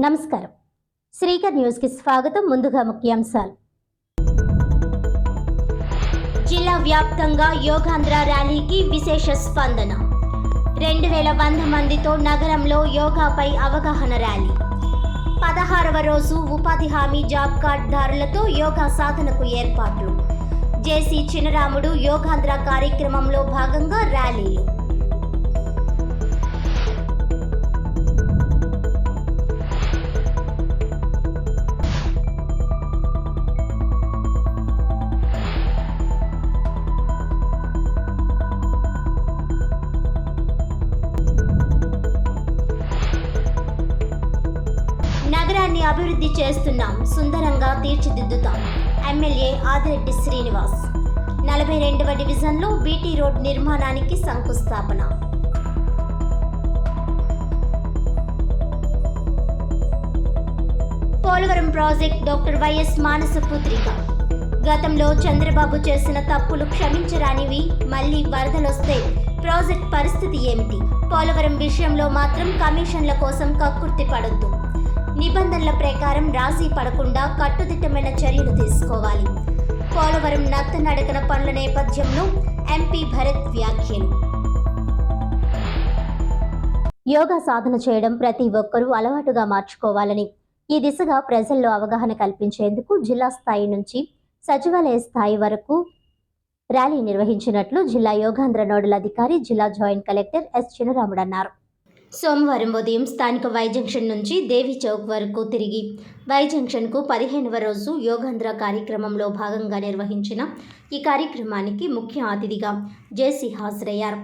నమస్కారం. శ్రీకర్ న్యూస్ కి స్వాగతం. ముందుగా ముఖ్యాంశాలు. జిల్లా వ్యాప్తంగా యోగాంధ్ర ర్యాలీకి విశేష స్పందన. 2100 మందితో నగరంలో యోగాపై అవగాహన ర్యాలీ. 16వ రోజు ఉపాధి హామీ జాబ్ కార్డుదారులతో యోగా సాధనకు ఏర్పాట్లు. జేసీ చినరాముడు యోగాంధ్ర కార్యక్రమంలో భాగంగా ర్యాలీలు. నగరాన్ని అభివృద్ధి చేస్తున్నాం, సుందరంగా తీర్చిదిద్దుతాం. ఎమ్మెల్యే ఆదిరెడ్డి శ్రీనివాస్. 42వ డివిజన్లో బీటీ రోడ్ నిర్మాణానికి శంకుస్థాపన. పోలవరం ప్రాజెక్ట్ డాక్టర్ వైఎస్ మానస పుత్రిక. గతంలో చంద్రబాబు చేసిన తప్పులు క్షమించరానివి. మళ్లీ వరదలొస్తే ప్రాజెక్ట్ పరిస్థితి ఏమిటి? పోలవరం విషయంలో మాత్రం కమిషన్ల కోసం కక్కుర్తి పడొద్దు. నిబంధనల ప్రకారం రాజీ పడకుండా కట్టుదిట్టమైన చర్యలు తీసుకోవాలి. పోలవరం నత్తనడకన పనుల నేపథ్యంలో ఎంపీ భరత్ వ్యాఖ్యలు. యోగా సాధన చేయడం ప్రతి ఒక్కరూ అలవాటుగా మార్చుకోవాలని, ఈ దిశగా ప్రజల్లో అవగాహన కల్పించేందుకు జిల్లా స్థాయి నుంచి సచివాలయ స్థాయి వరకు ర్యాలీ నిర్వహించినట్లు జిల్లా యోగాంధ్ర నోడల్ అధికారి, జిల్లా జాయింట్ కలెక్టర్ ఎస్ చినరాముడు అన్నారు. సోమవారం ఉదయం స్థానిక వై జంక్షన్ నుంచి దేవి చౌక్ వరకు తిరిగి వై జంక్షన్కు 15వ రోజు యోగాంధ్ర కార్యక్రమంలో భాగంగా నిర్వహించిన ఈ కార్యక్రమానికి ముఖ్య అతిథిగా జేసీ హాజరయ్యారు.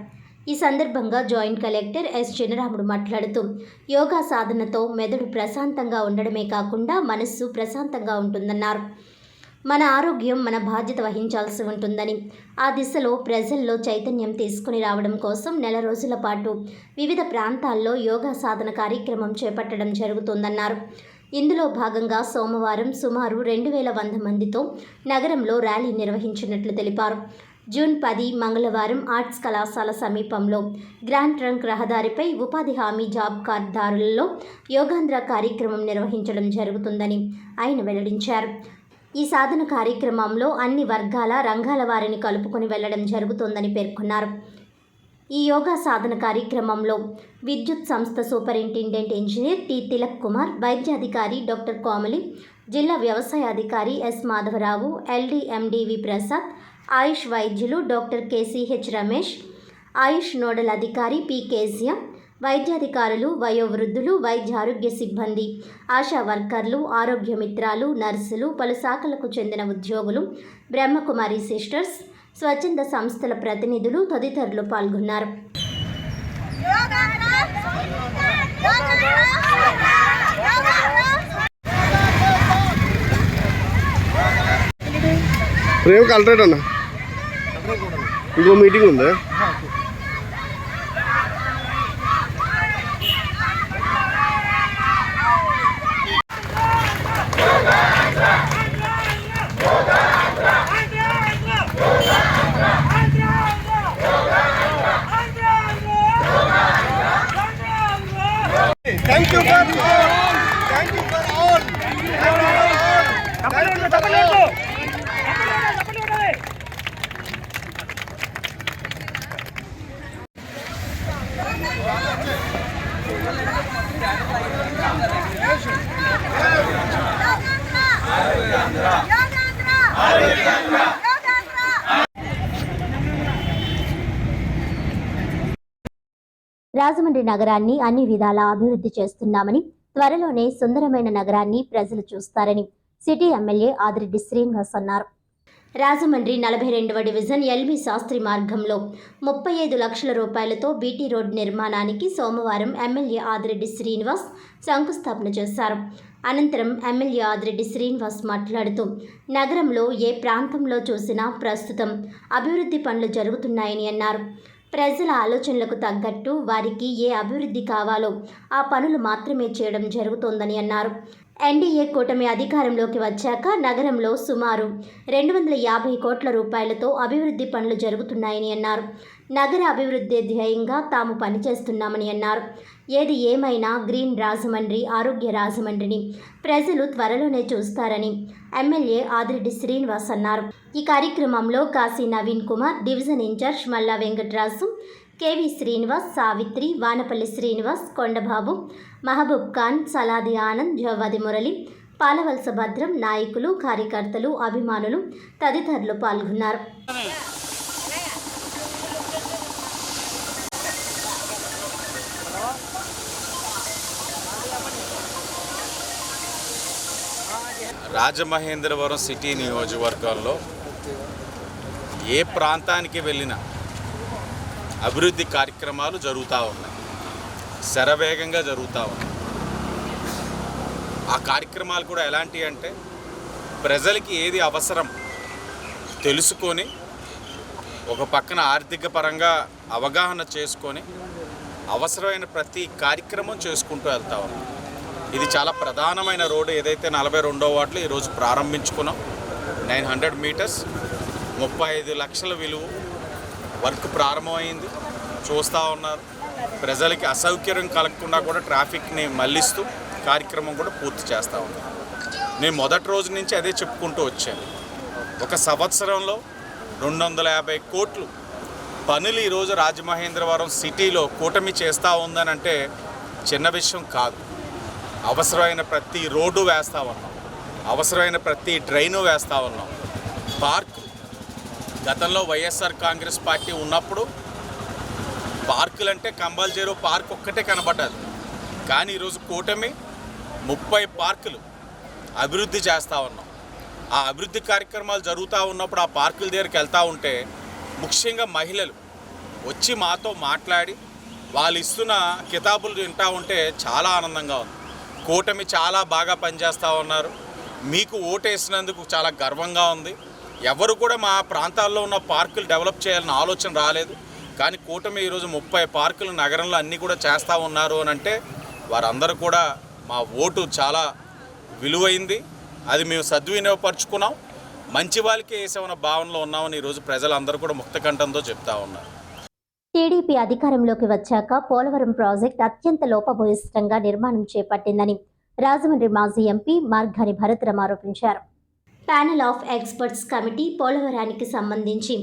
ఈ సందర్భంగా జాయింట్ కలెక్టర్ ఎస్ చినరాముడు మాట్లాడుతూ, యోగా సాధనతో మెదడు ప్రశాంతంగా ఉండడమే కాకుండా మనస్సు ప్రశాంతంగా ఉంటుందన్నారు. మన ఆరోగ్యం మన బాధ్యత వహించాల్సి ఉంటుందని, ఆ దిశలో ప్రజల్లో చైతన్యం తీసుకుని రావడం కోసం నెల రోజుల పాటు వివిధ ప్రాంతాల్లో యోగా సాధన కార్యక్రమం చేపట్టడం జరుగుతోందన్నారు. ఇందులో భాగంగా సోమవారం సుమారు 2100 మందితో నగరంలో ర్యాలీ నిర్వహించినట్లు తెలిపారు. జూన్ 10 మంగళవారం ఆర్ట్స్ కళాశాల సమీపంలో గ్రాండ్ ట్రంక్ రహదారిపై ఉపాధి హామీ జాబ్ కార్డుదారులలో యోగాంధ్ర కార్యక్రమం నిర్వహించడం జరుగుతుందని ఆయన వెల్లడించారు. ఈ సాధన కార్యక్రమంలో అన్ని వర్గాల రంగాల వారిని కలుపుకొని వెళ్లడం జరుగుతోందని పేర్కొన్నారు. ఈ యోగా సాధన కార్యక్రమంలో విద్యుత్ సంస్థ superintendent engineer T Tilak Kumar, వైద్యాధికారి డాక్టర్ కోమలి, జిల్లా వ్యవసాయ అధికారి S Madhavarao, LD MDV Prasad, Ayush వైద్యులు doctor KCH Ramesh, Ayush nodal అధికారి పి కేజియా, వైద్యాధికారులు, వయోవృద్ధులు, వైద్య ఆరోగ్య సిబ్బంది, ఆశా వర్కర్లు, ఆరోగ్య మిత్రాలు, నర్సులు, పలు శాఖలకు చెందిన ఉద్యోగులు, బ్రహ్మకుమారి సిస్టర్స్, స్వచ్ఛంద సంస్థల ప్రతినిధులు తదితరులు పాల్గొన్నారు. ఇంకో మీటింగ్ ఉందా? Thank you for all. Thank you for all. Rajahmundry నగరాన్ని అన్ని విధాలా అభివృద్ధి చేస్తున్నామని, త్వరలోనే సుందరమైన నగరాన్ని ప్రజలు చూస్తారని సిటీ ఎమ్మెల్యే ఆదిరెడ్డి శ్రీనివాస్ అన్నారు. రాజమండ్రి 42వ డివిజన్ ఎల్బీ శాస్త్రి మార్గంలో 35 లక్షల రూపాయలతో బీటీ రోడ్ నిర్మాణానికి సోమవారం ఎమ్మెల్యే ఆదిరెడ్డి శ్రీనివాస్ శంకుస్థాపన చేశారు. అనంతరం ఎమ్మెల్యే ఆదిరెడ్డి శ్రీనివాస్ మాట్లాడుతూ, నగరంలో ఏ ప్రాంతంలో చూసినా ప్రస్తుతం అభివృద్ధి పనులు జరుగుతున్నాయని అన్నారు. ప్రజల ఆలోచనలకు తగ్గట్టు వారికి ఏ అభివృద్ధి కావాలో ఆ పనులు మాత్రమే చేయడం జరుగుతోందని అన్నారు. ఎన్డీఏ కూటమి అధికారంలోకి వచ్చాక నగరంలో సుమారు 250 కోట్ల రూపాయలతో అభివృద్ధి పనులు జరుగుతున్నాయని అన్నారు. నగర అభివృద్ధి ధ్యేయంగా తాము పనిచేస్తున్నామని అన్నారు. ఏది ఏమైనా గ్రీన్ రాజమండ్రి, ఆరోగ్య రాజమండ్రిని ప్రజలు త్వరలోనే చూస్తారని ఎమ్మెల్యే ఆదిరెడ్డి శ్రీనివాస్ అన్నారు. ఈ కార్యక్రమంలో కాశీ నవీన్ కుమార్, డివిజన్ ఇన్ఛార్జ్ మల్లా వెంకటరాజు, కేవి శ్రీనివాస్, సావిత్రి, వానపల్లి శ్రీనివాస్, కొండబాబు, మహబూబ్ ఖాన్, సలాది ఆనంద్, జవ్వాది మురళి, పాలవలస భద్రం, నాయకులు, కార్యకర్తలు, అభిమానులు తదితరులు పాల్గొన్నారు. రాజమహేంద్రవరం సిటీ నియోజకవర్గంలో ఏ ప్రాంతానికి వెళ్ళినా అభివృద్ధి కార్యక్రమాలు జరుగుతూ ఉన్నాయి, శరవేగంగా జరుగుతూ ఉన్నాయి. ఆ కార్యక్రమాలు కూడా ఎలాంటివి అంటే ప్రజలకి ఏది అవసరం తెలుసుకొని ఒక పక్కన ఆర్థిక పరంగా అవగాహన చేసుకొని అవసరమైన ప్రతి కార్యక్రమం చేసుకుంటూ వెళ్తూ ఉన్నాం. ఇది చాలా ప్రధానమైన రోడ్డు. ఏదైతే 42వ వార్డులో ఈరోజు ప్రారంభించుకున్నాం. 900 మీటర్స్, 35 లక్షల విలువ వర్క్ ప్రారంభమైంది. చూస్తూ ఉన్నారు. ప్రజలకి అసౌకర్యం కలగకుండా కూడా ట్రాఫిక్ని మళ్లిస్తూ కార్యక్రమం కూడా పూర్తి చేస్తూ ఉన్నాం. నేను మొదటి రోజు నుంచి అదే చెప్పుకుంటూ వచ్చాను. ఒక సంవత్సరంలో 250 కోట్లు పనులు ఈరోజు రాజమహేంద్రవరం సిటీలో కూటమి చేస్తూ ఉందనంటే చిన్న విషయం కాదు. అవసరమైన ప్రతి రోడ్డు వేస్తూ ఉన్నాం, అవసరమైన ప్రతి డ్రైను వేస్తూ ఉన్నాం. పార్క్ గతంలో వైఎస్ఆర్ కాంగ్రెస్ పార్టీ ఉన్నప్పుడు పార్కులంటే కంబల్జేరు పార్క్ ఒక్కటే కనబడ్డది. కానీ ఈరోజు కూటమి 30 పార్కులు అభివృద్ధి చేస్తూ ఉన్నాం. ఆ అభివృద్ధి కార్యక్రమాలు జరుగుతూ ఉన్నప్పుడు ఆ పార్కుల దగ్గరికి వెళ్తూ ఉంటే ముఖ్యంగా మహిళలు వచ్చి మాతో మాట్లాడి వాళ్ళు ఇస్తున్న కితాబులు వింటూ ఉంటే చాలా ఆనందంగా ఉంది. కూటమి చాలా బాగా పనిచేస్తూ ఉన్నారు. మీకు ఓటేసినందుకు చాలా గర్వంగా ఉంది. ఎవరు కూడా మా ప్రాంతాల్లో ఉన్న పార్కులు డెవలప్ చేయాలన్న ఆలోచన రాలేదు. కానీ కూటమి ఈరోజు 30 పార్కులు నగరంలో అన్నీ కూడా చేస్తూ ఉన్నారు అని అంటే వారందరూ కూడా మా ఓటు చాలా విలువైంది. అది మేము సద్వినియోగపరుచుకున్నాం. మంచి వాళ్ళకి వేసామన్న భావనలో ఉన్నామని ఈరోజు ప్రజలందరూ కూడా ముక్తకంఠంతో చెప్తా ఉన్నారు. టీడీపీ అధికారంలోకి వచ్చాక పోలవరం ప్రాజెక్ట్ అత్యంత లోపభూయిష్టంగా నిర్మాణం చేపట్టిందని రాజమండ్రి మాజీ ఎంపీ మార్గాని భరత్రామ్ ఆరోపించారు. ప్యానెల్ ఆఫ్ ఎక్స్పర్ట్స్ కమిటీ పోలవరానికి సంబంధించి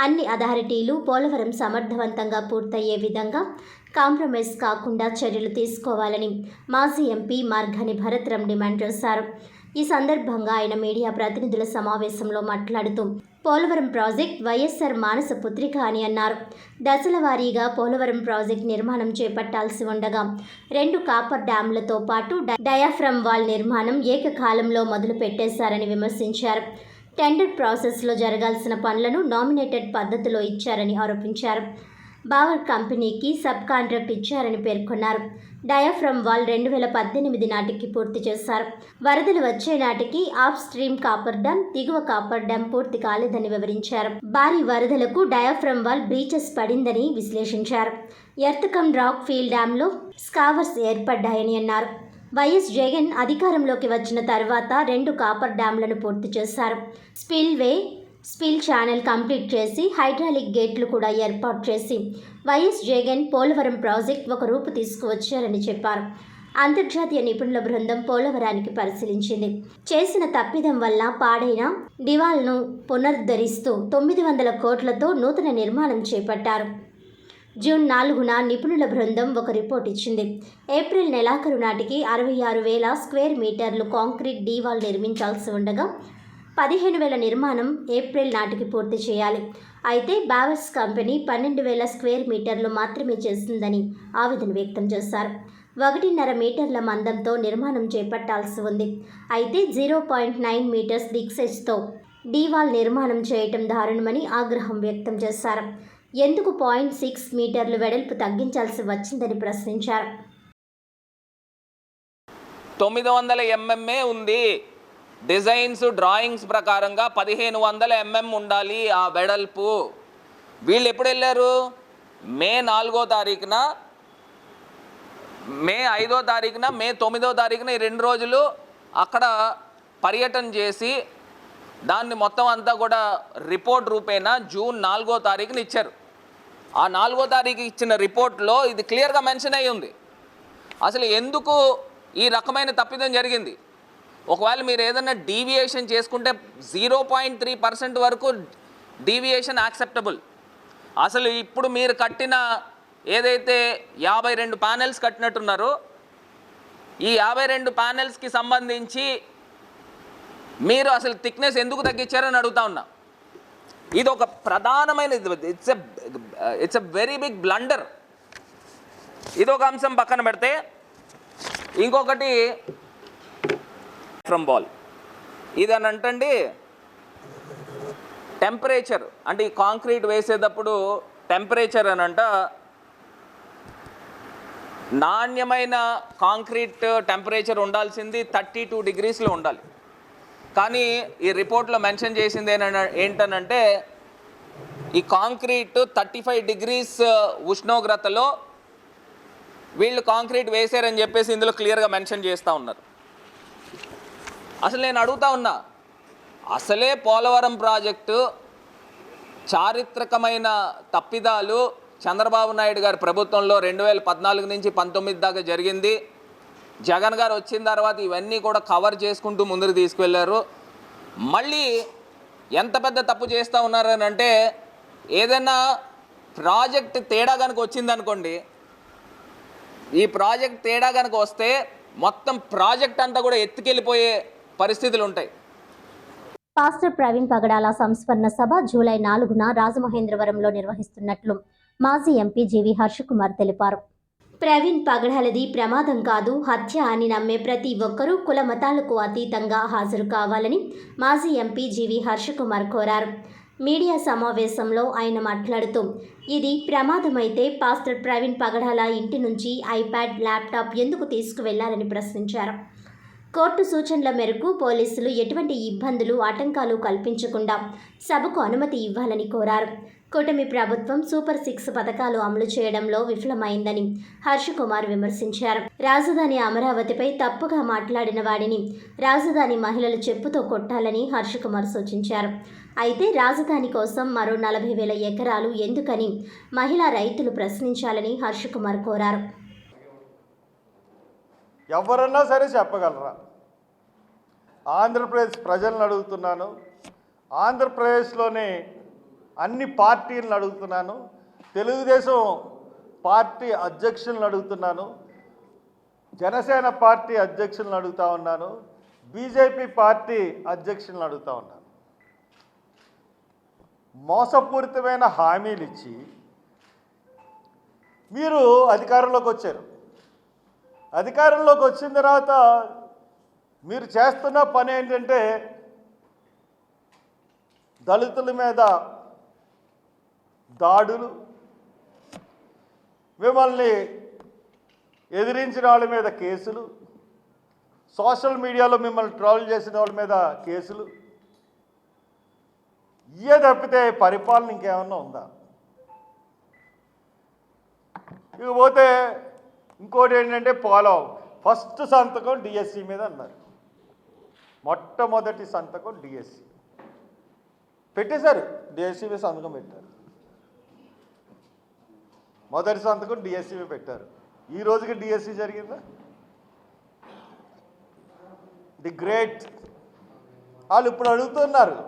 అన్ని అథారిటీలు పోలవరం సమర్థవంతంగా పూర్తయ్యే విధంగా కాంప్రమైజ్ కాకుండా చర్యలు తీసుకోవాలని మాజీ ఎంపీ మార్గాని భరత్రామ్ డిమాండ్ చేశారు. ఈ సందర్భంగా ఆయన మీడియా ప్రతినిధుల సమావేశంలో మాట్లాడుతూ పోలవరం ప్రాజెక్ట్ వైఎస్ఆర్ మానస పుత్రిక అని అన్నారు. దశల వారీగా పోలవరం ప్రాజెక్ట్ నిర్మాణం చేపట్టాల్సి ఉండగా 2 కాపర్ డ్యాంలతో పాటు డయాఫ్రమ్ వాల్ నిర్మాణం ఏకకాలంలో మొదలు పెట్టేశారని విమర్శించారు. టెండర్ ప్రాసెస్లో జరగాల్సిన పనులను నామినేటెడ్ పద్ధతిలో ఇచ్చారని ఆరోపించారు. బావర్ కంపెనీకి సబ్ కాంట్రాక్ట్ ఇచ్చారని పేర్కొన్నారు. డయాఫ్రమ్ వాల్ 2018 నాటికి పూర్తి చేశారు. వరదలు వచ్చే నాటికి ఆఫ్ స్ట్రీమ్ కాపర్ డ్యామ్, దిగువ కాపర్ డ్యామ్ పూర్తి కాలేదని వివరించారు. భారీ వరదలకు డయాఫ్రమ్ వాల్ బ్రీచెస్ పడిందని విశ్లేషించారు. ఎర్త్ కమ్ రాక్ ఫీల్ డ్యాంలో స్కావర్స్ ఏర్పడ్డాయని అన్నారు. వైఎస్ జగన్ అధికారంలోకి వచ్చిన తర్వాత 2 కాపర్ డ్యాంలను పూర్తి చేశారు. స్పిల్ ఛానల్ కంప్లీట్ చేసి హైడ్రాలిక్ గేట్లు కూడా ఏర్పాటు చేసి వైఎస్ జగన్ పోలవరం ప్రాజెక్ట్ ఒక రూపు తీసుకువచ్చారని చెప్పారు. అంతర్జాతీయ నిపుణుల బృందం పోలవరానికి పరిశీలించింది. చేసిన తప్పిదం వల్ల పాడైన దివాల్ను పునరుద్ధరిస్తూ 900 కోట్లతో నూతన నిర్మాణం చేపట్టారు. జూన్ 4న నిపుణుల బృందం ఒక రిపోర్ట్ ఇచ్చింది. ఏప్రిల్ నెలాఖరు నాటికి 66,000 స్క్వేర్ మీటర్లు కాంక్రీట్ డీవాల్ నిర్మించాల్సి ఉండగా 15,000 నిర్మాణం ఏప్రిల్ నాటికి పూర్తి చేయాలి. అయితే బావర్స్ కంపెనీ 12,000 స్క్వేర్ మీటర్లు మాత్రమే చేసిందని ఆవేదన వ్యక్తం చేశారు. 1.5 మీటర్ల మందంతో నిర్మాణం చేపట్టాల్సి ఉంది. అయితే 0.9 మీటర్స్ దిక్సెజ్తో డీవాల్ నిర్మాణం చేయటం దారుణమని ఆగ్రహం వ్యక్తం చేశారు. ఎందుకు 0.6 మీటర్లు వెడల్పు తగ్గించాల్సి వచ్చిందని ప్రశ్నించారు. 900 mm ఉంది. డిజైన్స్ డ్రాయింగ్స్ ప్రకారంగా 1500 mm ఉండాలి ఆ వెడల్పు. వీళ్ళు ఎప్పుడు వెళ్ళారు? మే 4వ తారీఖున, మే 5వ తారీఖున, మే 9వ తారీఖున ఈ 2 రోజులు అక్కడ పర్యటన చేసి దాన్ని మొత్తం అంతా కూడా రిపోర్ట్ రూపేణా జూన్ 4వ తారీఖున ఇచ్చారు. ఆ 4వ తారీఖు ఇచ్చిన రిపోర్ట్లో ఇది క్లియర్గా మెన్షన్ అయ్యి ఉంది. అసలు ఎందుకు ఈ రకమైన తప్పిదం జరిగింది? ఒకవేళ మీరు ఏదైనా డీవియేషన్ చేసుకుంటే 0.3% వరకు డీవియేషన్ యాక్సెప్టబుల్. అసలు ఇప్పుడు మీరు కట్టిన ఏదైతే 52 ప్యానెల్స్ కట్టినట్టున్నారో ఈ 52 ప్యానెల్స్కి సంబంధించి మీరు అసలు థిక్నెస్ ఎందుకు తగ్గించారని అడుగుతా ఉన్నా. ఇది ఒక ప్రధానమైన it's a very big blunder. ఇది ఒక అంశం పక్కన పెడితే ఇంకొకటి ఫ్రమ్ బాల్ ఇది అని అంటండి టెంపరేచర్, అంటే ఈ కాంక్రీట్ వేసేటప్పుడు టెంపరేచర్ అని అంట నాణ్యమైన కాంక్రీట్ టెంపరేచర్ ఉండాల్సింది 32 డిగ్రీస్లో ఉండాలి. కానీ ఈ రిపోర్ట్లో మెన్షన్ చేసింది ఏంటనంటే ఈ కాంక్రీట్ 35 డిగ్రీస్ ఉష్ణోగ్రతలో వీళ్ళు కాంక్రీట్ వేసారని చెప్పేసి ఇందులో క్లియర్గా మెన్షన్ చేస్తూ ఉన్నారు. అసలు నేను అడుగుతా ఉన్నా, అసలే పోలవరం ప్రాజెక్టు చారిత్రకమైన తప్పిదాలు చంద్రబాబు నాయుడు గారి ప్రభుత్వంలో 2014 నుంచి 19 దాకా జరిగింది. జగన్ గారు వచ్చిన తర్వాత ఇవన్నీ కూడా కవర్ చేసుకుంటూ ముందుకు తీసుకువెళ్ళారు. మళ్ళీ ఎంత పెద్ద తప్పు చేస్తూ ఉన్నారని అంటే ఏదైనా ప్రాజెక్ట్ తేడా కనుక వచ్చిందనుకోండి, ఈ ప్రాజెక్ట్ తేడా కనుక వస్తే మొత్తం ప్రాజెక్ట్ అంతా కూడా ఎత్తుకెళ్ళిపోయే పరిస్థితులు ఉంటాయి. పాస్టర్ ప్రవీణ్ పగడాల సంస్మరణ సభ జూలై 4న రాజమహేంద్రవరంలో నిర్వహిస్తున్నట్లు మాజీ ఎంపీ జీవి హర్షకుమార్ తెలిపారు. ప్రవీణ్ పగడాలది ప్రమాదం కాదు, హత్య అని నమ్మే ప్రతి ఒక్కరూ కుల మతాలకు అతీతంగా హాజరు కావాలని మాజీ ఎంపీ జీవి హర్షకుమార్ కోరారు. మీడియా సమావేశంలో ఆయన మాట్లాడుతూ, ఇది ప్రమాదమైతే పాస్టర్ ప్రవీణ్ పగడాల ఇంటి నుంచి ఐప్యాడ్, ల్యాప్టాప్ ఎందుకు తీసుకువెళ్లారని ప్రశ్నించారు. కోర్టు సూచనల మేరకు పోలీసులు ఎటువంటి ఇబ్బందులు, ఆటంకాలు కల్పించకుండా సభకు అనుమతి ఇవ్వాలని కోరారు. కూటమి ప్రభుత్వం సూపర్ 6 పథకాలు అమలు చేయడంలో విఫలమైందని హర్షకుమార్ విమర్శించారు. రాజధాని అమరావతిపై తప్పుగా మాట్లాడిన వాడిని రాజధాని మహిళలు చెప్పుతో కొట్టాలని హర్షకుమార్ సూచించారు. అయితే రాజధాని కోసం మరో 40,000 ఎకరాలు ఎందుకని మహిళా రైతులు ప్రశ్నించాలని హర్షకుమార్ కోరారు. ఎవరన్నా సరే చెప్పగలరా? ఆంధ్రప్రదేశ్ ప్రజలను అడుగుతున్నాను, ఆంధ్రప్రదేశ్లోని అన్ని పార్టీలను అడుగుతున్నాను, తెలుగుదేశం పార్టీ అధ్యక్షులను అడుగుతున్నాను, జనసేన పార్టీ అధ్యక్షులను అడుగుతా ఉన్నాను, బీజేపీ పార్టీ అధ్యక్షులను అడుగుతా ఉన్నాను. మోసపూరితమైన హామీలు ఇచ్చి మీరు అధికారంలోకి వచ్చారు. అధికారంలోకి వచ్చిన తర్వాత మీరు చేస్తున్న పని ఏంటంటే దళితుల మీద దాడులు, మిమ్మల్ని ఎదిరించిన వాళ్ళ మీద కేసులు, సోషల్ మీడియాలో మిమ్మల్ని ట్రోల్ చేసిన వాళ్ళ మీద కేసులు. ఇవే తప్పితే పరిపాలన ఇంకేమన్నా ఉందా? ఇకపోతే ఇంకోటి ఏంటంటే పోలవరం ఫస్ట్ సంతకం డిఎస్సి మీద అన్నారు. మొట్టమొదటి సంతకం డిఎస్సి పెట్టేశారు, డిఎస్సి మీద సంతకం పెట్టారు. మొదటి సంతకం డిఎస్సి మీద పెట్టారు. ఈ రోజుకి డిఎస్సి జరిగిందా? The great. వాళ్ళు ఇప్పుడు అడుగుతున్నారు,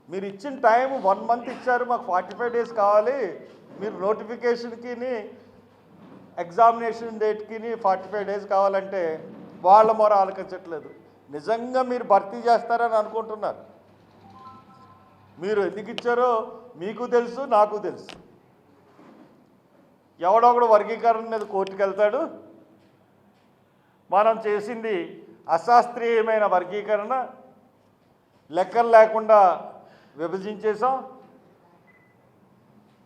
మీరు ఇచ్చిన టైం 1 మంత్ ఇచ్చారు, మాకు 45 డేస్ కావాలి, మీరు నోటిఫికేషన్కి ఎగ్జామినేషన్ డేట్కి 45 డేస్ కావాలంటే వాళ్ళ మొర ఆలకించట్లేదు. నిజంగా మీరు భర్తీ చేస్తారని అనుకుంటున్నారు. మీరు ఎందుకు ఇచ్చారో మీకు తెలుసు, నాకు తెలుసు. ఎవడొకడు వర్గీకరణ మీద కోర్టుకు వెళ్తాడు. మనం చేసింది అశాస్త్రీయమైన వర్గీకరణ, లెక్కలు లేకుండా విభజించేసాం.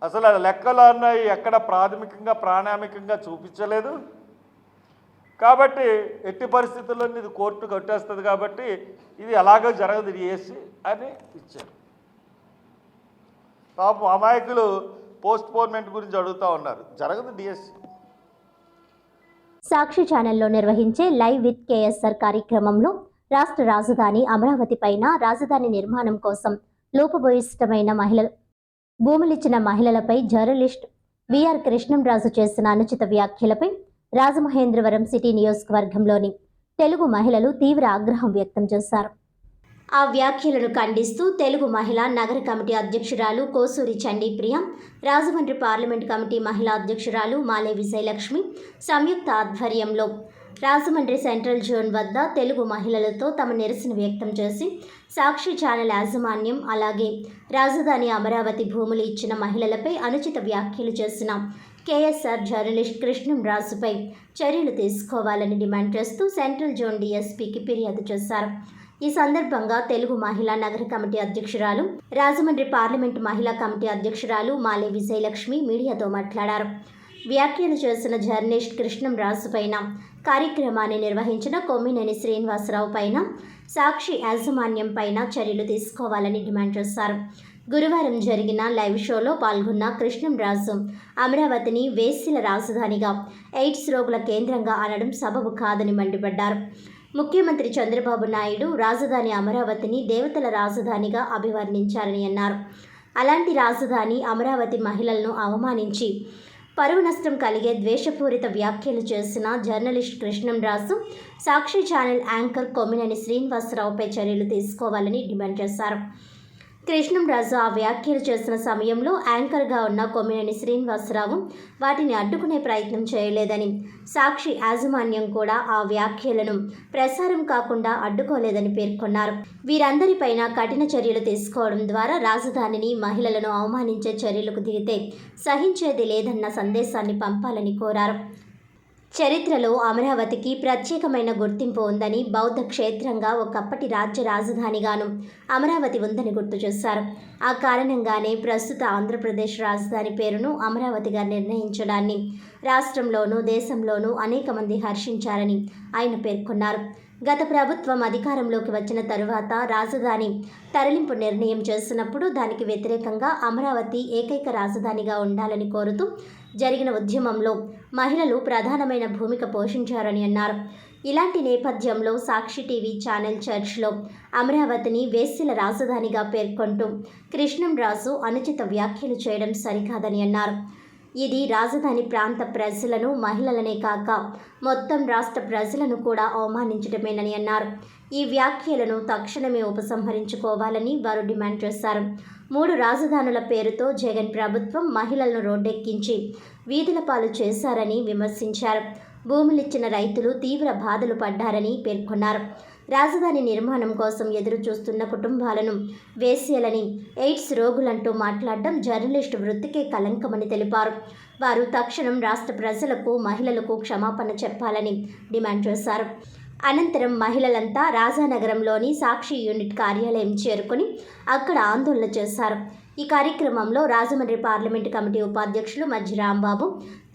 అసలు లెక్కలు అన్నవి ఎక్కడ ప్రాథమికంగా ప్రామాణికంగా చూపించలేదు. కాబట్టి ఎట్టి పరిస్థితుల్లో ఇది కోర్టు కట్టేస్తుంది, కాబట్టి ఇది ఎలాగో జరగదు డిఎస్సి అని ఇచ్చారు. పాపం అమాయకులు పోస్ట్ పోన్మెంట్ గురించి అడుగుతూ ఉన్నారు. జరగదు డిఎస్సి. సాక్షి ఛానల్లో నిర్వహించే లైవ్ విత్ కేఎస్ఆర్ కార్యక్రమంలో రాష్ట్ర రాజధాని అమరావతి పైన రాజధాని నిర్మాణం కోసం లోపభూయిష్టమైన భూములిచ్చిన మహిళలపై జర్నలిస్ట్ విఆర్ కృష్ణంరాజు చేసిన అనుచిత వ్యాఖ్యలపై రాజమహేంద్రవరం సిటీ నియోజకవర్గంలోని తెలుగు మహిళలు తీవ్ర ఆగ్రహం వ్యక్తం చేశారు. ఆ వ్యాఖ్యలను ఖండిస్తూ తెలుగు మహిళా నగర కమిటీ అధ్యక్షురాలు కోసూరి చండీప్రియ, రాజమండ్రి పార్లమెంట్ కమిటీ మహిళా అధ్యక్షురాలు మాలే విజయలక్ష్మి సంయుక్త ఆధ్వర్యంలో రాజమండ్రి సెంట్రల్ జోన్ వద్ద తెలుగు మహిళలతో తమ నిరసన వ్యక్తం చేసి సాక్షి ఛానల్ యాజమాన్యం అలాగే రాజధాని అమరావతి భూములు ఇచ్చిన మహిళలపై అనుచిత వ్యాఖ్యలు చేసిన కేఎస్ఆర్ జర్నలిస్ట్ కృష్ణంరాజుపై చర్యలు తీసుకోవాలని డిమాండ్ చేస్తూ సెంట్రల్ జోన్ డీఎస్పీకి ఫిర్యాదు చేశారు. ఈ సందర్భంగా తెలుగు మహిళా నగర కమిటీ అధ్యక్షురాలు, రాజమండ్రి పార్లమెంటు మహిళా కమిటీ అధ్యక్షురాలు మాలే విజయలక్ష్మి మీడియాతో మాట్లాడారు. వ్యాఖ్యలు చేసిన జర్నలిస్ట్ కృష్ణంరాజు పైన కార్యక్రమాన్ని నిర్వహించిన కొమ్మినేని శ్రీనివాసరావు పైన సాక్షి యాజమాన్యం పైన చర్యలు తీసుకోవాలని డిమాండ్ చేశారు. గురువారం జరిగిన లైవ్ షోలో పాల్గొన్న కృష్ణంరాజు అమరావతిని వేశ్యల రాజధానిగా, ఎయిడ్స్ రోగుల కేంద్రంగా అనడం సబబు కాదని మండిపడ్డారు. ముఖ్యమంత్రి చంద్రబాబు నాయుడు రాజధాని అమరావతిని దేవతల రాజధానిగా అభివర్ణించారని అన్నారు. అలాంటి రాజధాని అమరావతి మహిళలను అవమానించి పరువు నష్టం కలిగే ద్వేషపూరిత వ్యాఖ్యలు చేసిన జర్నలిస్ట్ కృష్ణంరాజు, సాక్షి ఛానల్ యాంకర్ కొమ్మినేని శ్రీనివాసరావుపై చర్యలు తీసుకోవాలని డిమాండ్ చేశారు. కృష్ణంరాజు ఆ వ్యాఖ్యలు చేసిన సమయంలో యాంకర్గా ఉన్న కొమ్మినేని శ్రీనివాసరావు వాటిని అడ్డుకునే ప్రయత్నం చేయలేదని, సాక్షి యాజమాన్యం కూడా ఆ వ్యాఖ్యలను ప్రసారం కాకుండా అడ్డుకోలేదని పేర్కొన్నారు. వీరందరిపైన కఠిన చర్యలు తీసుకోవడం ద్వారా రాజధానిని, మహిళలను అవమానించే చర్యలకు దిగితే సహించేది లేదన్న సందేశాన్ని పంపాలని కోరారు. చరిత్రలో అమరావతికి ప్రత్యేకమైన గుర్తింపు ఉందని, బౌద్ధ క్షేత్రంగా ఒకప్పటి రాజ్య రాజధానిగాను అమరావతి ఉందని గుర్తు చేశారు. ఆ కారణంగానే ప్రస్తుత ఆంధ్రప్రదేశ్ రాజధాని పేరును అమరావతిగా నిర్ణయించడాన్ని రాష్ట్రంలోనూ దేశంలోనూ అనేక మంది హర్షించారని ఆయన పేర్కొన్నారు. గత ప్రభుత్వం అధికారంలోకి వచ్చిన తరువాత రాజధాని తరలింపు నిర్ణయం చేసినప్పుడు దానికి వ్యతిరేకంగా అమరావతి ఏకైక రాజధానిగా ఉండాలని కోరుతూ జరిగిన ఉద్యమంలో మహిళలు ప్రధానమైన భూమిక పోషించారని అన్నారు. ఇలాంటి నేపథ్యంలో సాక్షి టీవీ ఛానల్ చర్చ్లో అమరావతిని వేశ్యల రాజధానిగా పేర్కొంటూ కృష్ణంరాజు అనుచిత వ్యాఖ్యలు చేయడం సరికాదని అన్నారు. ఇది రాజధాని ప్రాంత ప్రజలను, మహిళలనే కాక మొత్తం రాష్ట్ర ప్రజలను కూడా అవమానించడమేనని అన్నారు. ఈ వ్యాఖ్యలను తక్షణమే ఉపసంహరించుకోవాలని వారు డిమాండ్ చేశారు. 3 రాజధానుల పేరుతో జగన్ ప్రభుత్వం మహిళలను రోడ్డెక్కించి వీధుల పాలు చేశారని విమర్శించారు. భూములిచ్చిన రైతులు తీవ్ర బాధలు పడ్డారని పేర్కొన్నారు. రాజధాని నిర్మాణం కోసం ఎదురు చూస్తున్న కుటుంబాలను వేశ్యలని, ఎయిడ్స్ రోగులంటూ మాట్లాడడం జర్నలిస్టు వృత్తికే కలంకమని తెలిపారు. వారు తక్షణం రాష్ట్ర ప్రజలకు, మహిళలకు క్షమాపణ చెప్పాలని డిమాండ్ చేశారు. అనంతరం మహిళలంతా రాజానగరంలోని సాక్షి యూనిట్ కార్యాలయం చేరుకుని అక్కడ ఆందోళన చేశారు. ఈ కార్యక్రమంలో రాజమండ్రి పార్లమెంటు కమిటీ ఉపాధ్యక్షులు మజ్జి రాంబాబు,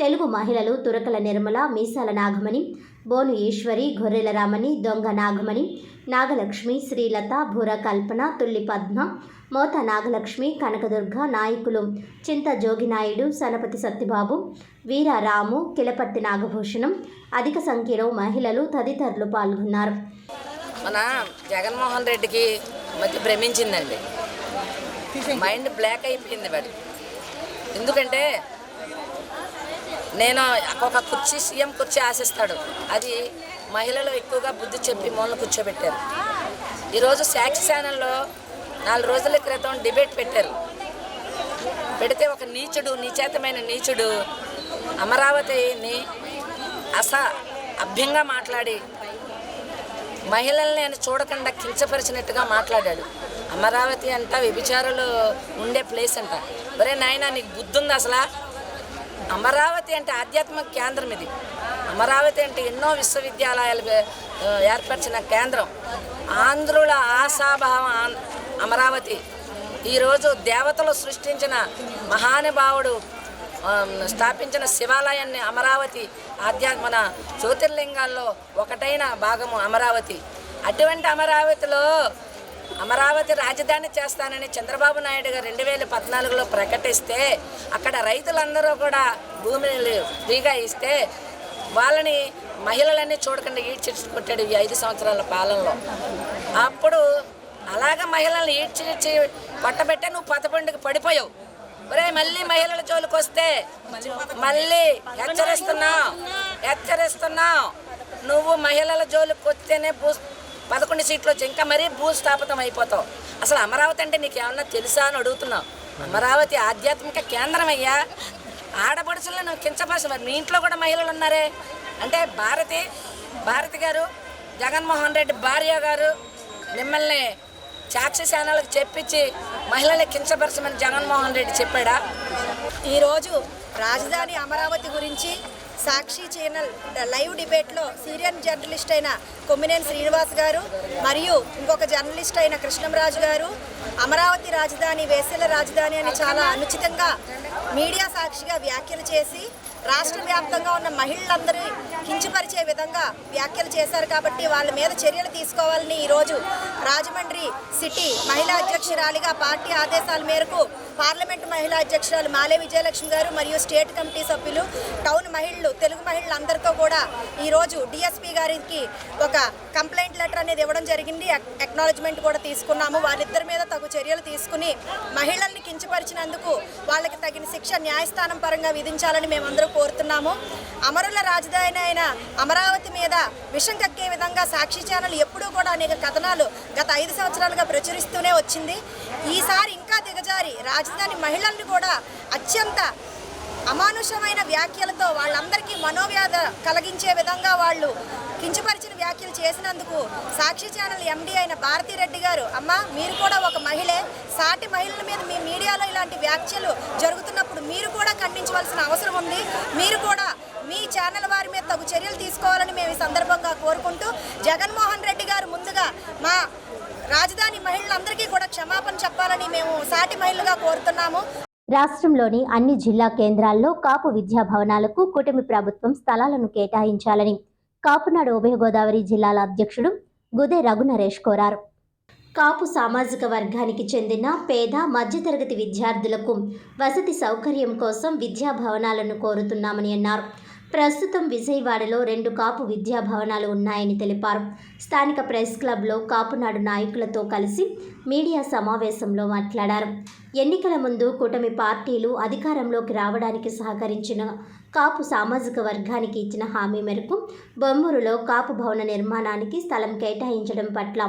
తెలుగు మహిళలు తురకల నిర్మల, మీసాల నాగమణి, బోను ఈశ్వరి, గొర్రెల రామని, దొంగ నాగమణి, నాగలక్ష్మి, శ్రీలత, భూర కల్పన, తుల్లి పద్మ, మోత నాగలక్ష్మి, కనకదుర్గ, నాయకులు చింత జోగినాయుడు, సనపతి సత్యబాబు, వీర రాము, కిలపర్తి నాగభూషణం, అధిక సంఖ్యలో మహిళలు తదితరులు పాల్గొన్నారు. మన జగన్మోహన్ రెడ్డికి మధ్య భ్రమించిందండి, మైండ్ బ్లాక్ అయిపోయింది వాడు. ఎందుకంటే నేను ఒక కుర్చీ, సీఎం కుర్చీ ఆశిస్తాడు, అది మహిళలు ఎక్కువగా బుద్ధి చెప్పి మూలన కూర్చోబెట్టారు. ఈరోజు సాక్షి ఛానల్లో 4 రోజుల క్రితం డిబేట్ పెట్టారు. పెడితే ఒక నీచేతమైన నీచుడు అమరావతిని అభ్యంగా మాట్లాడి మహిళల్ని నేను చూడకుండా కించపరిచినట్టుగా మాట్లాడాడు. అమరావతి అంట వ్యభిచారులు ఉండే ప్లేస్ అంట. ఒరే నాయనా, నీకు బుద్ధి ఉంది అసలు? అమరావతి అంటే ఆధ్యాత్మిక కేంద్రం. ఇది అమరావతి అంటే ఎన్నో విశ్వవిద్యాలయాలు ఏర్పరిచిన కేంద్రం. ఆంధ్రుల ఆశాభావం అమరావతి. ఈరోజు దేవతలు సృష్టించిన మహానుభావుడు స్థాపించిన శివాలయాన్ని అమరావతి, మన జ్యోతిర్లింగాల్లో ఒకటైన భాగము అమరావతి. అటువంటి అమరావతిలో అమరావతి రాజధాని చేస్తానని చంద్రబాబు నాయుడు గారు 2014లో ప్రకటిస్తే అక్కడ రైతులందరూ కూడా భూమిని ఫ్రీగా ఇస్తే వాళ్ళని మహిళలన్నీ చూడకుండా ఈడ్చిచ్చి కొట్టాడు ఈ 5 సంవత్సరాల పాలనలో. అప్పుడు అలాగ మహిళల్ని ఈడ్చి పట్టబెట్టే నువ్వు పదకొండుకి పడిపోయావు. ఒరే మళ్ళీ మహిళల జోలికి వస్తే మళ్ళీ హెచ్చరిస్తున్నావు. నువ్వు మహిళల జోలికి వస్తేనే 11 సీట్లు వచ్చి ఇంకా మరీ భూస్థాపితం అయిపోతావు. అసలు అమరావతి అంటే నీకు ఏమన్నా తెలుసా అని అడుగుతున్నావు. అమరావతి ఆధ్యాత్మిక కేంద్రం అయ్యా. ఆడపడుచుల్లో నువ్వు కించపరిచి మరి మీ ఇంట్లో కూడా మహిళలు ఉన్నారే అంటే భారతి గారు, జగన్మోహన్ రెడ్డి భార్య గారు మిమ్మల్ని సాక్షి ఛానల్కి చెప్పించి మహిళల్ని కించపరచమని జగన్మోహన్ రెడ్డి చెప్పాడా? ఈరోజు రాజధాని అమరావతి గురించి సాక్షి ఛానల్ లైవ్ డిబేట్లో సీనియర్ జర్నలిస్ట్ అయిన కొమ్మినేని శ్రీనివాస్ గారు మరియు ఇంకొక జర్నలిస్ట్ అయిన కృష్ణంరాజు గారు అమరావతి రాజధాని వేసేల రాజధాని అని చాలా అనుచితంగా మీడియా సాక్షిగా వ్యాఖ్యలు చేసి రాష్ట్ర వ్యాప్తంగా ఉన్న మహిళలందరూ కించపరిచే విధంగా వ్యాఖ్యలు చేశారు. కాబట్టి వాళ్ళ మీద చర్యలు తీసుకోవాలని ఈరోజు రాజమండ్రి సిటీ మహిళా అధ్యక్షురాలిగా పార్టీ ఆదేశాల మేరకు పార్లమెంటు మహిళా అధ్యక్షురాలు మాలే విజయలక్ష్మి గారు మరియు స్టేట్ కమిటీ సభ్యులు, టౌన్ మహిళలు, తెలుగు మహిళలందరితో కూడా ఈరోజు డిఎస్పీ గారికి ఒక కంప్లైంట్ లెటర్ అనేది ఇవ్వడం జరిగింది. అక్నాలెడ్జ్మెంట్ కూడా తీసుకున్నాము. వాళ్ళిద్దరి మీద తగు చర్యలు తీసుకుని మహిళల్ని కించపరిచినందుకు వాళ్ళకి తగిన శిక్ష న్యాయస్థానం పరంగా విధించాలని మేమందరూ కోరుతున్నాము. అమరుల రాజధాని అయిన అమరావతి మీద విషం కక్కే విధంగా సాక్షి ఛానల్ ఎప్పుడూ కూడా అనేక కథనాలు గత 5 సంవత్సరాలుగా ప్రచురిస్తూనే వచ్చింది. ఈసారి ఇంకా దిగజారి రాజధాని మహిళల్ని కూడా అత్యంత అమానుషమైన వ్యాఖ్యలతో వాళ్ళందరికీ మనోవ్యాధ కలిగించే విధంగా వాళ్ళు కించపరిచిన వ్యాఖ్యలు చేసినందుకు సాక్షి ఛానల్ ఎండీ అయిన భారతిరెడ్డి గారు, అమ్మ మీరు కూడా ఒక మహిళే, సాటి మహిళల మీద మీ మీడియాలో ఇలాంటి వ్యాఖ్యలు జరుగుతున్నప్పుడు మీరు కూడా ఖండించవలసిన అవసరం ఉంది. మీరు కూడా మీ ఛానల్ వారి మీద తగు చర్యలు తీసుకోవాలని మేము ఈ సందర్భంగా కోరుకుంటూ, జగన్మోహన్ రెడ్డి గారు ముందుగా మా రాజధాని మహిళలందరికీ కూడా క్షమాపణ చెప్పాలని మేము సాటి మహిళలుగా కోరుతున్నాము. రాష్ట్రంలోని అన్ని జిల్లా కేంద్రాల్లో కాపు విద్యా భవనాలకు కూటమి ప్రభుత్వం స్థలాలను కేటాయించాలని కాపునాడు ఉభయ గోదావరి జిల్లాల అధ్యక్షుడు గుదే రఘునరేష్ కోరారు. కాపు సామాజిక వర్గానికి చెందిన పేద మధ్యతరగతి విద్యార్థులకు వసతి సౌకర్యం కోసం విద్యా భవనాలను కోరుతున్నామని అన్నారు. ప్రస్తుతం విజయవాడలో 2 కాపు విద్యా భవనాలు ఉన్నాయని తెలిపారు. స్థానిక ప్రెస్ క్లబ్లో కాపునాడు నాయకులతో కలిసి మీడియా సమావేశంలో మాట్లాడారు. ఎన్నికల ముందు కూటమి పార్టీలు అధికారంలోకి రావడానికి సహకరించిన కాపు సామాజిక వర్గానికి ఇచ్చిన హామీ మేరకు బొమ్మూరులో కాపు భవన నిర్మాణానికి స్థలం కేటాయించడం పట్ల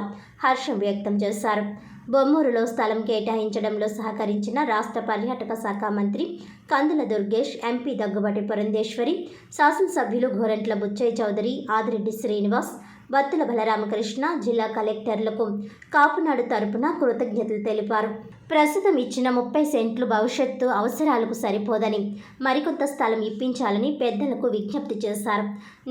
హర్షం వ్యక్తం చేశారు. బొమ్మూరులో స్థలం కేటాయించడంలో సహకరించిన రాష్ట్ర పర్యాటక శాఖ మంత్రి కందుల దుర్గేష్, ఎంపీ దగ్గుబాటి పురంధేశ్వరి, శాసనసభ్యులు గోరంట్ల బుచ్చయ్య చౌదరి, ఆదిరెడ్డి శ్రీనివాస్, బత్తుల బలరామకృష్ణ, జిల్లా కలెక్టర్లకు కాపునాడు తరపున కృతజ్ఞతలు తెలిపారు. ప్రస్తుతం ఇచ్చిన 30 సెంట్లు భవిష్యత్తు అవసరాలకు సరిపోదని మరికొంత స్థలం ఇప్పించాలని పెద్దలకు విజ్ఞప్తి చేశారు.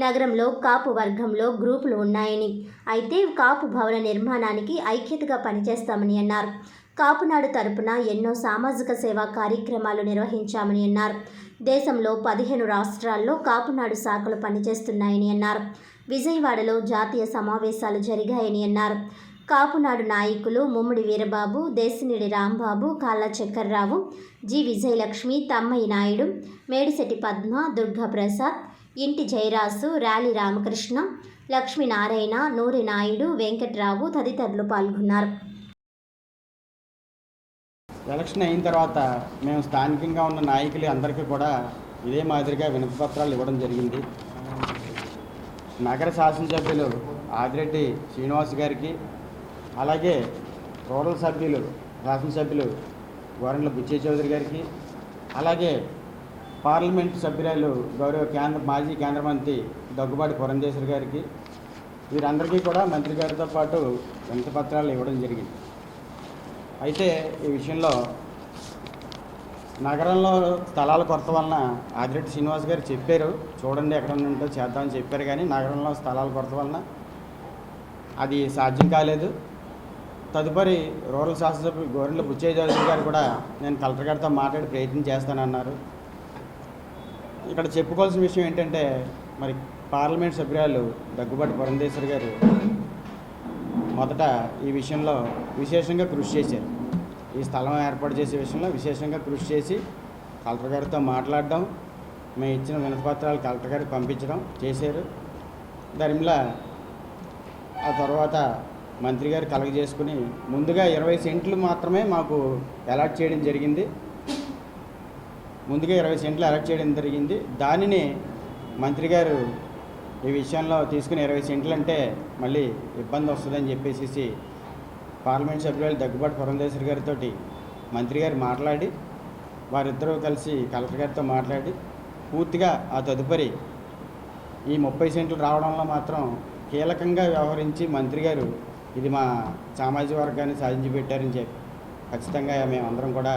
నగరంలో కాపు వర్గంలో గ్రూపులు ఉన్నాయని, అయితే కాపు భవన నిర్మాణానికి ఐక్యతగా పనిచేస్తామని అన్నారు. కాపునాడు తరపున ఎన్నో సామాజిక సేవా కార్యక్రమాలు నిర్వహించామని అన్నారు. దేశంలో 15 రాష్ట్రాల్లో కాపునాడు శాఖలు పనిచేస్తున్నాయని అన్నారు. విజయవాడలో జాతీయ సమావేశాలు జరిగాయని అన్నారు. కాపునాడు నాయకులు ముమ్మిడి వీరబాబు, దేశినేడి రాంబాబు, కాళ్ళ చక్కర్రావు, జి విజయలక్ష్మి, తమ్మయ్య నాయుడు, మేడిశెట్టి పద్మ, దుర్గా ప్రసాద్, ఇంటి జయరాసు, ర్యాలీ రామకృష్ణ, లక్ష్మీనారాయణ, నూరి నాయుడు, వెంకట్రావు తదితరులు పాల్గొన్నారు. ఎలక్షన్ అయిన తర్వాత మేము స్థానికంగా ఉన్న నాయకులు అందరికీ కూడా ఇదే మాదిరిగా వినతి పత్రాలు ఇవ్వడం జరిగింది. నగర శాసనసభ్యులు ఆదిరెడ్డి శ్రీనివాస్ గారికి, అలాగే రూరల్ శాసనసభ్యులు గోరంట్ల బుచ్చయ్య చౌదరి గారికి, అలాగే పార్లమెంట్ సభ్యురాలు గౌరవ మాజీ కేంద్ర మంత్రి దగ్గుబాటి పురంధేశ్వరి గారికి, వీరందరికీ కూడా మంత్రి గారితో పాటు వినతి పత్రాలు ఇవ్వడం జరిగింది. అయితే ఈ విషయంలో నగరంలో స్థలాల కొరత వలన ఆదిరెడ్డి శ్రీనివాస్ గారు చెప్పారు, చూడండి ఎక్కడ ఉంటో చేద్దామని చెప్పారు, కానీ నగరంలో స్థలాల కొరత వలన అది సాధ్యం కాలేదు. తదుపరి రూరల్ శాసనసభ్యులు గోరంట్ల బుచ్చయ్య చౌదరి గారు కూడా నేను కలెక్టర్ గారితో మాట్లాడి ప్రయత్నం చేస్తానన్నారు. ఇక్కడ చెప్పుకోవాల్సిన విషయం ఏంటంటే, మరి పార్లమెంట్ సభ్యురాలు దగ్గుబాటి పురంధేశ్వరి గారు మొదట ఈ విషయంలో విశేషంగా కృషి చేశారు. ఈ స్థలం ఏర్పాటు చేసే విషయంలో విశేషంగా కృషి చేసి కలెక్టర్ గారితో మాట్లాడడం, మేము ఇచ్చిన వినతిపత్రాలు కలెక్టర్ గారికి పంపించడం చేశారు. దరిమిలా ఆ తర్వాత మంత్రి గారు కలగజేసుకుని ముందుగా 20 సెంట్లు మాత్రమే మాకు అలాట్ చేయడం జరిగింది. ముందుగా 20 సెంట్లు అలాట్ చేయడం జరిగింది. దానిని మంత్రి గారు ఈ విషయంలో తీసుకుని 20 సెంట్లు అంటే మళ్ళీ ఇబ్బంది వస్తుందని చెప్పేసి పార్లమెంట్ సభ్యులు దగ్గుబాటి పురంధేశ్వరి గారితో మంత్రి గారు మాట్లాడి వారిద్దరూ కలిసి కలెక్టర్ గారితో మాట్లాడి పూర్తిగా ఆ తదుపరి ఈ 30 సెంట్లు రావడంలో మాత్రం కీలకంగా వ్యవహరించి మంత్రి గారు ఇది మా సామాజిక వర్గాన్ని సాధించి పెట్టారని చెప్పి ఖచ్చితంగా మేమందరం కూడా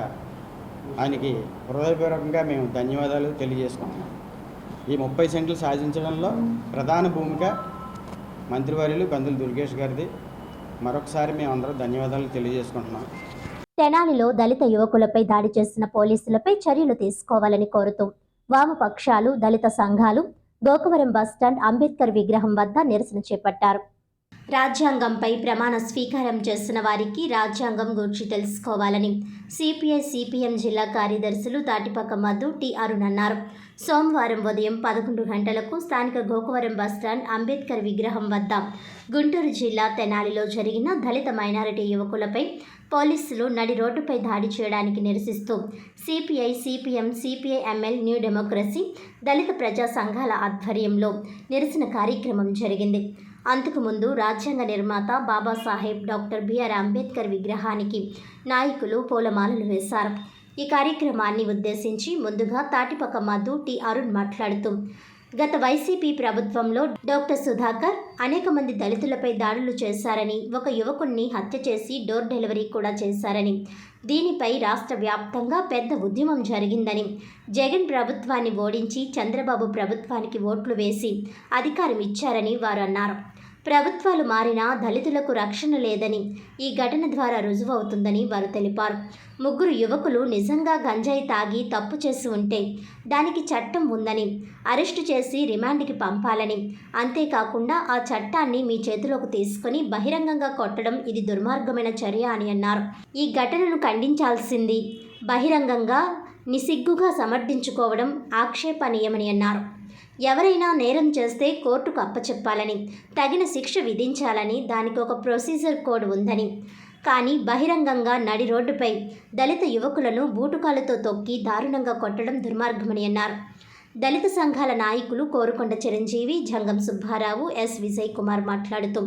ఆయనకి హృదయపూర్వకంగా మేము ధన్యవాదాలు తెలియజేసుకుంటున్నాం. ఈ 30 సెంట్లు సాధించడంలో ప్రధాన భూమిక మంత్రివర్యులు కందుల దుర్గేష్ గారిది. మరొకసారి మేమందరం ధన్యవాదాలు తెలియజేసుకుంటున్నాం. తెనాలిలో దళిత యువకులపై దాడి చేసిన పోలీసులపై చర్యలు తీసుకోవాలని కోరుతూ వామపక్షాలు, దళిత సంఘాలు గోకవరం బస్టాండ్ అంబేద్కర్ విగ్రహం వద్ద నిరసన చేపట్టారు. రాజ్యాంగంపై ప్రమాణ స్వీకారం చేసిన వారికి రాజ్యాంగం గురించి తెలుసుకోవాలని సిపిఐ సిపిఎం జిల్లా కార్యదర్శులు తాటిపక్క మధు టి అరుణ్ అన్నారు. సోమవారం ఉదయం 11 గంటలకు స్థానిక గోకవరం బస్టాండ్ అంబేద్కర్ విగ్రహం వద్ద గుంటూరు జిల్లా తెనాలిలో జరిగిన దళిత మైనారిటీ యువకులపై పోలీసులు నడి రోడ్డుపై దాడి చేయడానికి నిరసిస్తూ CPI CPM CPIML New Democracy దళిత ప్రజా సంఘాల ఆధ్వర్యంలో నిరసన కార్యక్రమం జరిగింది. అంతకుముందు రాజ్యాంగ నిర్మాత బాబాసాహెబ్ డాక్టర్ బిఆర్ అంబేద్కర్ విగ్రహానికి నాయకులు పూలమాలలు వేశారు. ఈ కార్యక్రమాన్ని ఉద్దేశించి ముందుగా తాటిపక్క మధు టి అరుణ్ మాట్లాడుతూ గత వైసీపీ ప్రభుత్వంలో డాక్టర్ సుధాకర్ అనేక మంది దళితులపై దాడులు చేశారని, ఒక యువకుణ్ణి హత్య చేసి డోర్ డెలివరీ కూడా చేశారని, దీనిపై రాష్ట్ర వ్యాప్తంగా పెద్ద ఉద్యమం జరిగిందని, జగన్ ప్రభుత్వాన్ని ఓడించి చంద్రబాబు ప్రభుత్వానికి ఓట్లు వేసి అధికారం ఇచ్చారని వారు అన్నారు. ప్రభుత్వాలు మారినా దళితులకు రక్షణ లేదని ఈ ఘటన ద్వారా రుజువవుతుందని వారు తెలిపారు. 3 యువకులు నిజంగా గంజాయి తాగి తప్పు చేసి ఉంటే దానికి చట్టం ఉందని, అరెస్టు చేసి రిమాండ్కి పంపాలని, అంతేకాకుండా ఆ చట్టాన్ని మీ చేతిలోకి తీసుకుని బహిరంగంగా కొట్టడం ఇది దుర్మార్గమైన చర్య అని అన్నారు. ఈ ఘటనను ఖండించాల్సింది, బహిరంగంగా నిసిగ్గుగా సమర్థించుకోవడం ఆక్షేపణీయమని అన్నారు. ఎవరైనా నేరం చేస్తే కోర్టుకు అప్పచెప్పాలని, తగిన శిక్ష విధించాలని, దానికి ఒక ప్రొసీజర్ కోడ్ ఉందని, కానీ బహిరంగంగా నడి రోడ్డుపై దళిత యువకులను బూటుకాలతో తొక్కి దారుణంగా కొట్టడం దుర్మార్గమని అన్నారు. దళిత సంఘాల నాయకులు కోరుకొండ చిరంజీవి, జంగం సుబ్బారావు, ఎస్ విజయ్ కుమార్ మాట్లాడుతూ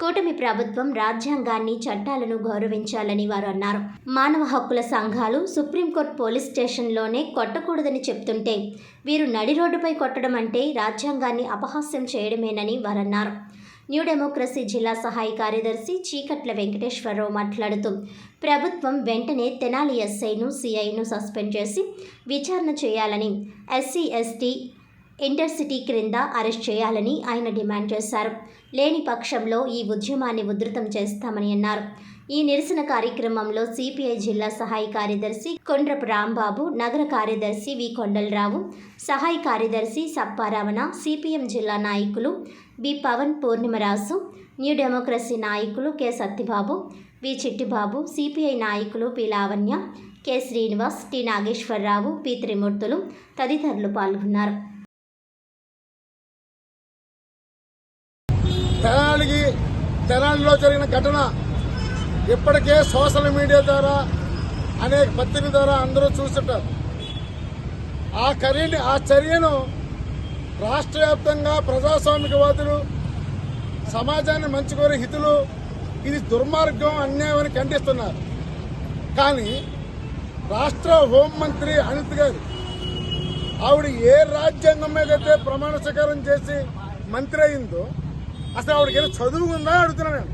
కూటమి ప్రభుత్వం రాజ్యాంగాన్ని, చట్టాలను గౌరవించాలని వారు అన్నారు. మానవ హక్కుల సంఘాలు సుప్రీంకోర్టు పోలీస్ స్టేషన్లోనే కొట్టకూడదని చెప్తుంటే వీరు నడి రోడ్డుపై కొట్టడం అంటే రాజ్యాంగాన్ని అపహాస్యం చేయడమేనని వారు అన్నారు. న్యూ డెమోక్రసీ జిల్లా సహాయ కార్యదర్శి చీకట్ల వెంకటేశ్వరరావు మాట్లాడుతూ ప్రభుత్వం వెంటనే తెనాలి ఎస్ఐను, సిఐను సస్పెండ్ చేసి విచారణ చేయాలని, ఎస్సీ ఎస్టీ ఇంటర్సిటీ క్రింద అరెస్ట్ చేయాలని ఆయన డిమాండ్ చేశారు. లేని పక్షంలో ఈ ఉద్యమాన్ని ఉధృతం చేస్తామని అన్నారు. ఈ నిరసన కార్యక్రమంలో సిపిఐ జిల్లా సహాయ కార్యదర్శి కొండ్రపు రాంబాబు, నగర కార్యదర్శి వి కొండలరావు, సహాయ కార్యదర్శి సప్పారావణ, సిపిఎం జిల్లా నాయకులు B Pavan, Purnimaraju, New Democracy నాయకులు K Satyababu, V Chittibabu, CPI నాయకులు P Lavanya, K Srinivas, T Nageswararao, P Trimurthulu తదితరులు పాల్గొన్నారు. తెనాలిలో జరిగిన ఘటన ఇప్పటికే సోషల్ మీడియా ద్వారా, అనేక పత్రికల ద్వారా అందరూ చూస్తుంటారు. ఆ చర్యను రాష్ట్ర వ్యాప్తంగా ప్రజాస్వామికవాదులు, సమాజాన్ని మంచి కోరే హితులు ఇది దుర్మార్గం, అన్యాయం అని ఖండిస్తున్నారు. కానీ రాష్ట్ర హోంమంత్రి అనిత్ గారు ఆవిడ ఏ రాజ్యాంగం మీదైతే ప్రమాణ స్వీకారం చేసి మంత్రి అయిందో అసలు ఆవిడకి ఏదో చదువు ఉందా అడుగుతున్నా నేను.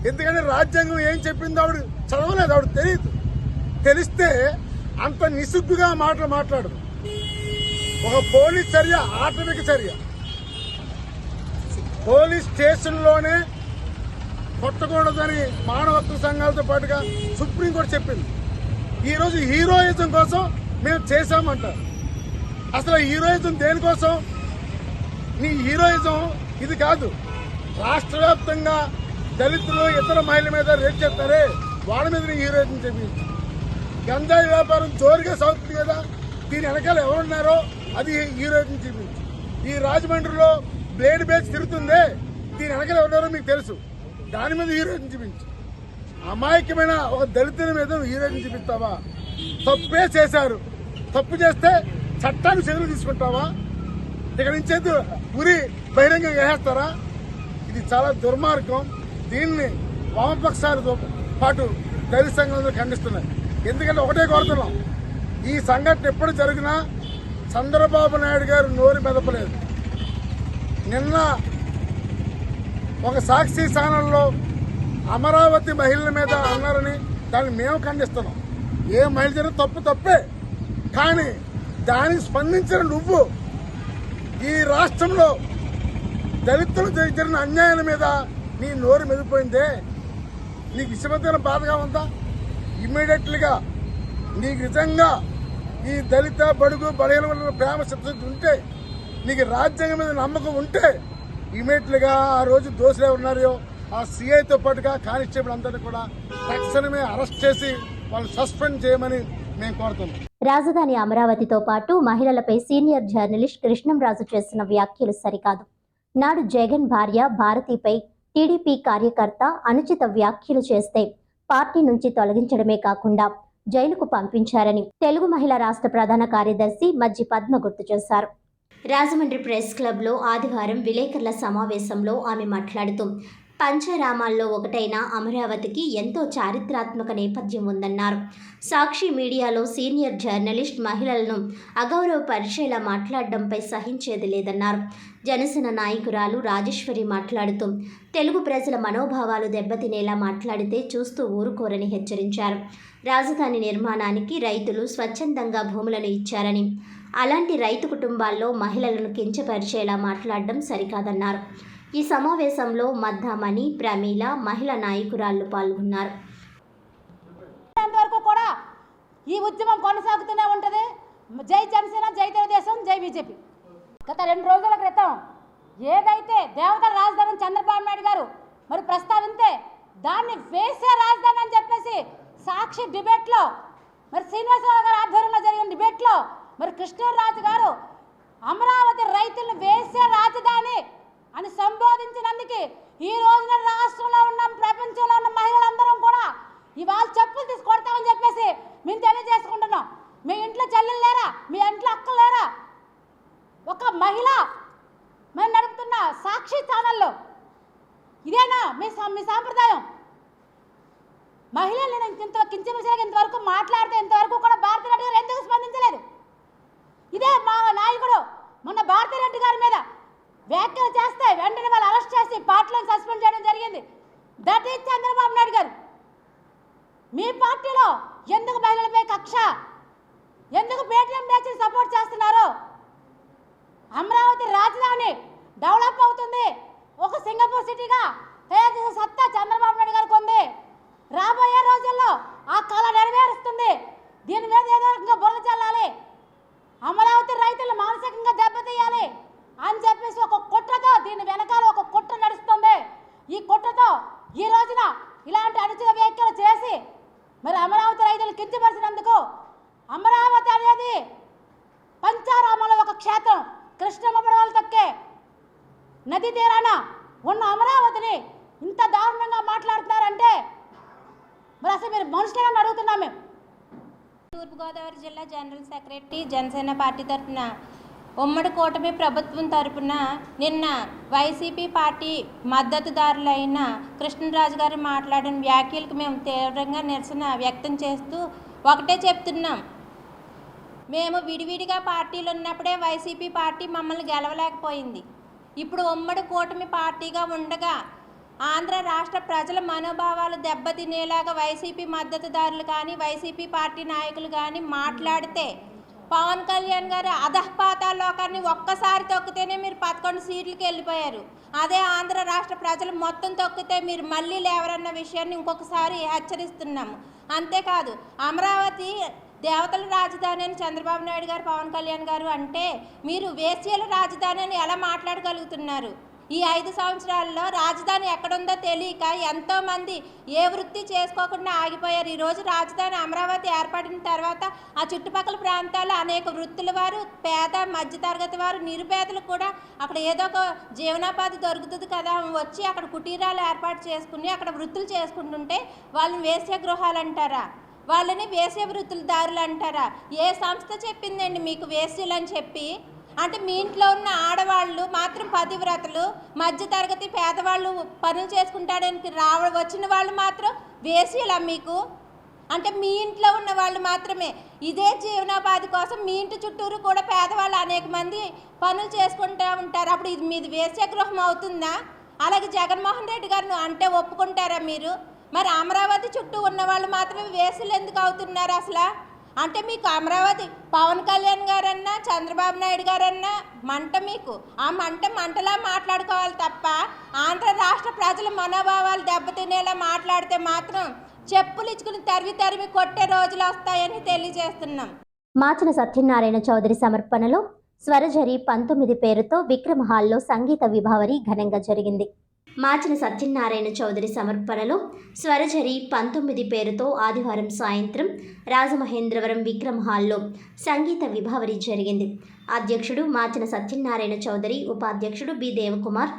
ఎందుకంటే రాజ్యాంగం ఏం చెప్పిందో ఆవిడ చదవలేదు, ఆవిడ తెలియదు. తెలిస్తే అంత నిస్సిగ్గుగా మాట్లాడదు. ఒక పోలీస్ చర్య ఆటవిక చర్య. పోలీస్ స్టేషన్లోనే కొట్టకూడదని మానవ హక్కుల సంఘాలతో పాటుగా సుప్రీంకోర్టు చెప్పింది. ఈరోజు హీరోయిజం కోసం మేము చేశామంటారు. అసలు హీరోయిజం దేనికోసం? నీ హీరోయిజం ఇది కాదు. రాష్ట్ర వ్యాప్తంగా దళితులు, ఇతర మహిళల మీద రేట్ చేస్తారే వాళ్ళ మీద నీ హీరోయిజం చెప్పింది. గంజాయి వ్యాపారం జోరుగా సాగుతుంది కదా, దీని వెనకాల ఎవరున్నారో అది హీరోయిజం చూపించి. ఈ రాజమండ్రిలో బ్లేడ్ బేస్ తిరుగుతుందే, దీని వెనకాల ఎవరో మీకు తెలుసు, దాని మీద హీరోయిజం చూపించి. అమాయకమైన ఒక దళితుల మీద హీరోయిజం చూపిస్తావా? తప్పే చేశారు, తప్పు చేస్తే చట్టాన్ని చర్యలు తీసుకుంటావా? ఇక నుంచి ఉరి బహిరంగంగా వేస్తారా? ఇది చాలా దుర్మార్గం. దీన్ని వామపక్షాలతో పాటు దళిత సంఘాలతో ఖండిస్తున్నాయి. ఎందుకంటే ఒకటే కోరుతున్నాం, ఈ సంఘటన ఎప్పుడు జరిగినా చంద్రబాబు నాయుడు గారు నోరు మెదపలేదు. నిన్న ఒక సాక్షి ఛానల్లో అమరావతి మహిళల మీద అన్నారని దాన్ని మేము ఖండిస్తున్నాం. ఏ మహిళ జరిగిన తప్పే, కానీ దానికి స్పందించిన నువ్వు ఈ రాష్ట్రంలో దళితులు జరిగిన అన్యాయాల మీద నీ నోరు మెదిపోయిందే, నీకు విషమమైన బాధగా ఉందా? ఇమ్మీడియట్లీగా నీకు నిజంగా ఈ దళిత బడుగు బలహీన ప్రేమ చిత్తశుద్ధి ఉంటే, నీకు రాజ్యాంగం మీద నమ్మకం ఉంటే ఇమ్మీడియట్లీగా ఆ రోజు దోషులు ఉన్నారో ఆ సిఐతో పాటుగా కానిస్టేబుల్ అందరినీ కూడా తక్షణమే అరెస్ట్ చేసి వాళ్ళు సస్పెండ్ చేయమని మేము కోరుతున్నాం. రాజధాని అమరావతితో పాటు మహిళలపై సీనియర్ జర్నలిస్ట్ కృష్ణంరాజు చేసిన వ్యాఖ్యలు సరికాదు. నాడు జగన్ భార్య భారతిపై టీడీపీ కార్యకర్త అనుచిత వ్యాఖ్యలు చేస్తే పార్టీ నుంచి తొలగించడమే కాకుండా జైలుకు పంపించారని తెలుగు మహిళా రాష్ట్ర ప్రధాన కార్యదర్శి మజ్జి పద్మ గుర్తు చేశారు. రాజమండ్రి ప్రెస్ క్లబ్లో ఆదివారం విలేకరుల సమావేశంలో ఆమె మాట్లాడుతూ పంచరామాల్లో ఒకటైన అమరావతికి ఎంతో చారిత్రాత్మక నేపథ్యం ఉందన్నారు. సాక్షి మీడియాలో సీనియర్ జర్నలిస్ట్ మహిళలను అగౌరవపరిచేలా మాట్లాడడంపై సహించేది లేదన్నారు. జనసేన నాయకురాలు రాజేశ్వరి మాట్లాడుతూ తెలుగు ప్రజల మనోభావాలు దెబ్బతినేలా మాట్లాడితే చూస్తూ ఊరుకోరని హెచ్చరించారు. రాజధాని నిర్మాణానికి రైతులు స్వచ్ఛందంగా భూములను ఇచ్చారని, అలాంటి రైతు కుటుంబాల్లో మహిళలను కించపరిచేలా మాట్లాడడం సరికాదన్నారు. ఈ సమావేశంలో మద్దామణి, ప్రమీల, మహిళా నాయకురాళ్లు పాల్గొన్నారు. వరకు కూడా ఈ ఉద్యమం కొనసాగుతూనే ఉంటుంది. జై జనసేన, జై తెలుగుదేశం, జై బీజేపీ. గత 2 రోజుల క్రితం ఏదైతే దేవతల రాజధాని చంద్రబాబు నాయుడు గారు మరి ప్రస్తావిస్తే దాన్ని వేసే రాజధాని అని చెప్పేసి సాక్షి డిబేట్లో మరి శ్రీనివాసరావు గారు ఆధ్వర్యంలో జరిగిన డిబేట్లో మరి కృష్ణరాజు గారు అమరావతి రైతులను వేసే రాజధాని అని సంబోధించినందుకు ఈ రోజున రాష్ట్రంలో ఉన్న ప్రపంచంలో ఉన్న మహిళలందరం కూడా ఇవాళ చెప్పులు తీసి కొడతామని చెప్పేసి మేము తెలియజేసుకుంటున్నాం. మీ ఇంట్లో చెల్లెలు లేరా? మీ ఇంట్లో అక్కలు లేరా? ఒక మహిళ మేము నడుపుతున్న సాక్షి ఛానల్లో ఇదేనా మీ సాంప్రదాయం? మహిళలు కించపరిచేలాగా ఇంతవరకు మాట్లాడితే ఇంతవరకు కూడా భారతిరెడ్డి గారు ఎందుకు స్పందించలేదు? ఇదే మా నాయకుడు మొన్న భారతిరెడ్డి గారి మీద వ్యాఖ్యలు చేస్తే వెంటనే వాళ్ళు అరెస్ట్ చేసి పార్టీలో సస్పెండ్ చేయడం జరిగింది. దట్ ఈజ్ చంద్రబాబు నాయుడు గారు. మీ పార్టీలో ఎందుకు మహిళలపై కక్ష, ఎందుకు పేటీఎం బ్యాచ్ని సపోర్ట్ చేస్తున్నారు? అమరావతి రాజధాని డెవలప్ అవుతుంది, ఒక సింగపూర్ సిటీగా తయారు చేసే సత్తా చంద్రబాబు నాయుడు గారికి ఉంది. రాబోయే రోజుల్లో ఆ కళ నెరవేరుస్తుంది. దీని మీద ఏదో రకంగా బురద చల్లాలి, అమరావతి రైతులు మానసికంగా దెబ్బతీయాలి అని చెప్పేసి ఒక కుట్రతో దీని వెనకాల ఒక కుట్ర నడుస్తుంది. ఈ కుట్రతో ఈ రోజున ఇలాంటి అనుచిత వ్యాఖ్యలు చేసి మరి అమరావతి రైతులు కించపరిచినందుకు, అమరావతి అనేది పంచారామంలో ఒక క్షేత్రం, కృష్ణమ్మ పడవలు తొక్కే నది తీరాన ఉన్న అమరావతిని ఇంత దారుణంగా మాట్లాడుతున్నారంటే మరి అసలు మీరు మనుషులను అడుగుతున్నాం మేము. తూర్పుగోదావరి జిల్లా జనరల్ సెక్రటరీ జనసేన పార్టీ తరఫున ఉమ్మడి కూటమి ప్రభుత్వం తరఫున నిన్న వైసీపీ పార్టీ మద్దతుదారులైన కృష్ణరాజు గారు మాట్లాడిన వ్యాఖ్యలకు మేము తీవ్రంగా నిరసన వ్యక్తం చేస్తూ ఒకటే చెప్తున్నాం. మేము విడివిడిగా పార్టీలు ఉన్నప్పుడే వైసీపీ పార్టీ మమ్మల్ని గెలవలేకపోయింది. ఇప్పుడు ఉమ్మడి కూటమి పార్టీగా ఉండగా ఆంధ్ర రాష్ట్ర ప్రజల మనోభావాలు దెబ్బతినేలాగా వైసీపీ మద్దతుదారులు కానీ వైసీపీ పార్టీ నాయకులు కానీ మాట్లాడితే పవన్ కళ్యాణ్ గారు అధఃపాతాలోకాన్ని ఒక్కసారి తొక్కితేనే మీరు 11 సీట్లకి వెళ్ళిపోయారు. అదే ఆంధ్ర రాష్ట్ర ప్రజలు మొత్తం తొక్కితే మీరు మళ్ళీ లేవరన్న విషయాన్ని ఇంకొకసారి హెచ్చరిస్తున్నాము. అంతేకాదు, అమరావతి దేవతల రాజధాని అని చంద్రబాబు నాయుడు గారు, పవన్ కళ్యాణ్ గారు అంటే మీరు వేశ్యల రాజధాని అని ఎలా మాట్లాడగలుగుతున్నారు? ఈ 5 సంవత్సరాల్లో రాజధాని ఎక్కడుందో తెలియక ఎంతోమంది ఏ వృత్తి చేసుకోకుండా ఆగిపోయారు. ఈరోజు రాజధాని అమరావతి ఏర్పడిన తర్వాత ఆ చుట్టుపక్కల ప్రాంతాల్లో అనేక వృత్తుల వారు, పేద మధ్యతరగతి వారు, నిరుపేదలు కూడా అక్కడ ఏదో ఒక జీవనోపాధి దొరుకుతుంది కదా వచ్చి అక్కడ కుటీరాలు ఏర్పాటు చేసుకుని అక్కడ వృత్తులు చేసుకుంటుంటే వాళ్ళని వేశ్య గృహాలు అంటారా? వాళ్ళని వేశ్య వృత్తులదారులు అంటారా? ఏ సంస్థ చెప్పిందండి మీకు వేశ్యలు అని చెప్పి? అంటే మీ ఇంట్లో ఉన్న ఆడవాళ్ళు మాత్రం పతివ్రతలు, మధ్యతరగతి పేదవాళ్ళు పనులు చేసుకుంటాడానికి వచ్చిన వాళ్ళు మాత్రం వేశ్యలా మీకు? అంటే మీ ఇంట్లో ఉన్న వాళ్ళు మాత్రమే ఇదే జీవనోపాధి కోసం మీ ఇంటి చుట్టూరు కూడా పేదవాళ్ళు అనేక మంది పనులు చేసుకుంటూ ఉంటారు. అప్పుడు ఇది మీది వేశ్య గృహం అవుతుందా? అలాగే జగన్మోహన్ రెడ్డి గారిని అంటే ఒప్పుకుంటారా మీరు? మరి అమరావతి చుట్టూ ఉన్న వాళ్ళు మాత్రమే వేశ్యలు ఎందుకు అవుతున్నారు అసలు? అంటే మీకు అమరావతి పవన్ కళ్యాణ్ గారన్నా చంద్రబాబు నాయుడు గారన్నా మంట, మీకు ఆ మంటలా మాట్లాడుకోవాలి తప్ప ఆంధ్ర రాష్ట్ర ప్రజల మనోభావాలు దెబ్బతినేలా మాట్లాడితే మాత్రం చెప్పులు ఇచ్చుకుని తరిమి కొట్టే రోజులు వస్తాయని తెలియజేస్తున్నాం. మాచన సత్యనారాయణ చౌదరి సమర్పణలో స్వరజరి 19 పేరుతో విక్రమ హాల్లో సంగీత విభావరి ఘనంగా జరిగింది. మాచన సత్యనారాయణ చౌదరి సమర్పణలో స్వరజరి 19 పేరుతో ఆదివారం సాయంత్రం రాజమహేంద్రవరం విక్రమ హాల్లో సంగీత విభావరి జరిగింది. అధ్యక్షుడు మాచన సత్యనారాయణ చౌదరి, ఉపాధ్యక్షుడు బి దేవకుమార్,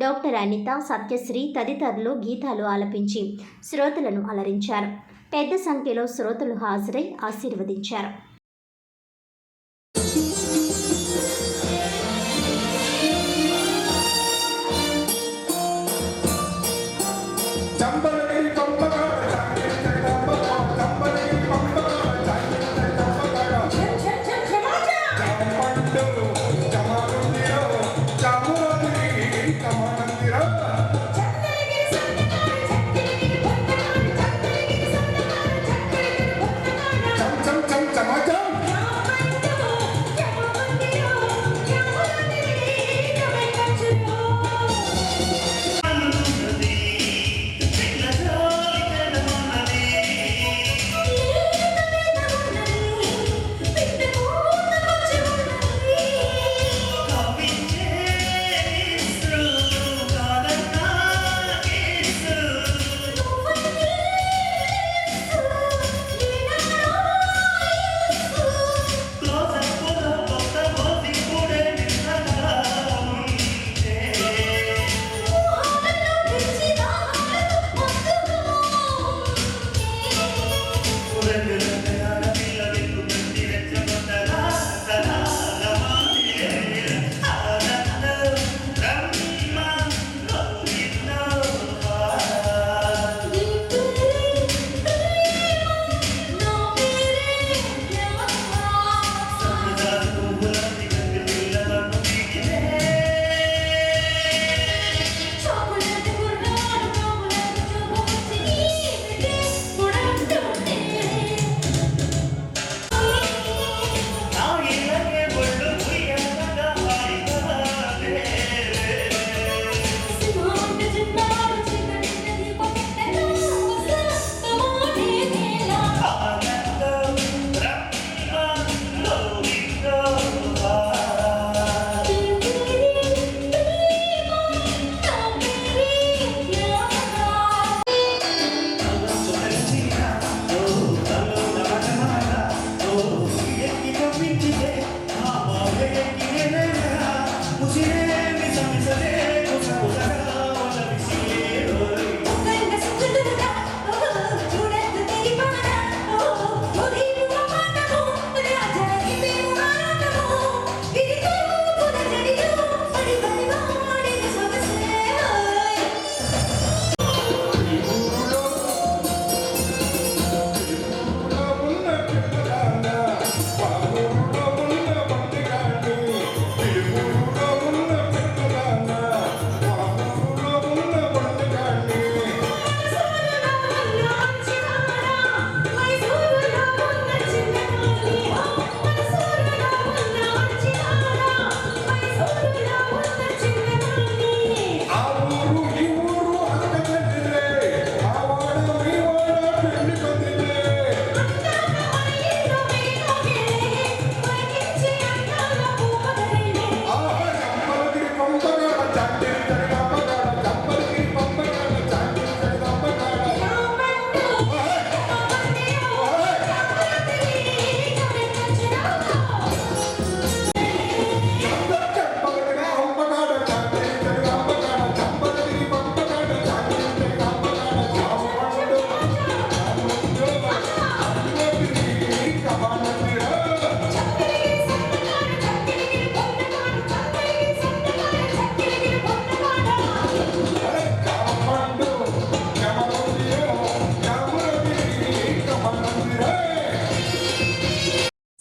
డాక్టర్ అనిత, సత్యశ్రీ తదితరులు గీతాలు ఆలపించి శ్రోతలను అలరించారు. పెద్ద సంఖ్యలో శ్రోతలు హాజరై ఆశీర్వదించారు. చమ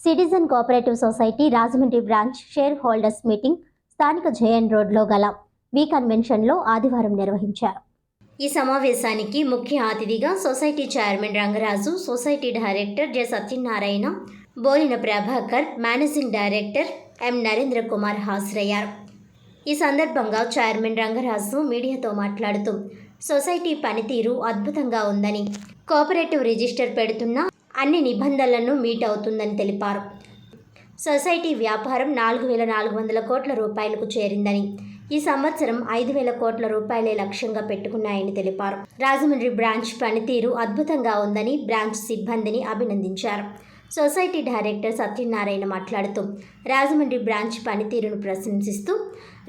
citizen cooperative society Rajahmundry branch shareholders meeting స్థానిక జేఎన్ రోడ్లో గల వి కన్వెన్షన్లో ఆదివారం నిర్వహించారు. ఈ సమావేశానికి ముఖ్య అతిథిగా society chairman Rangaraju, society director J Satyanarayana, Bolina Prabhakar, managing director M Narendra Kumar హాజరయ్యారు. ఈ సందర్భంగా చైర్మన్ రంగరాజు మీడియాతో మాట్లాడుతూ సొసైటీ పనితీరు అద్భుతంగా ఉందని, కోఆపరేటివ్ రిజిస్టర్ పెడుతున్న అన్ని నిబంధనలను మీట్ అవుతుందని తెలిపారు. సొసైటీ వ్యాపారం 4,400 కోట్ల రూపాయలకు చేరిందని, ఈ సంవత్సరం 5,000 కోట్ల రూపాయలే లక్ష్యంగా పెట్టుకున్నాయని తెలిపారు. రాజమండ్రి బ్రాంచ్ పనితీరు అద్భుతంగా ఉందని బ్రాంచ్ సిబ్బందిని అభినందించారు. సొసైటీ డైరెక్టర్ సత్యనారాయణ మాట్లాడుతూ రాజమండ్రి బ్రాంచ్ పనితీరును ప్రశంసిస్తూ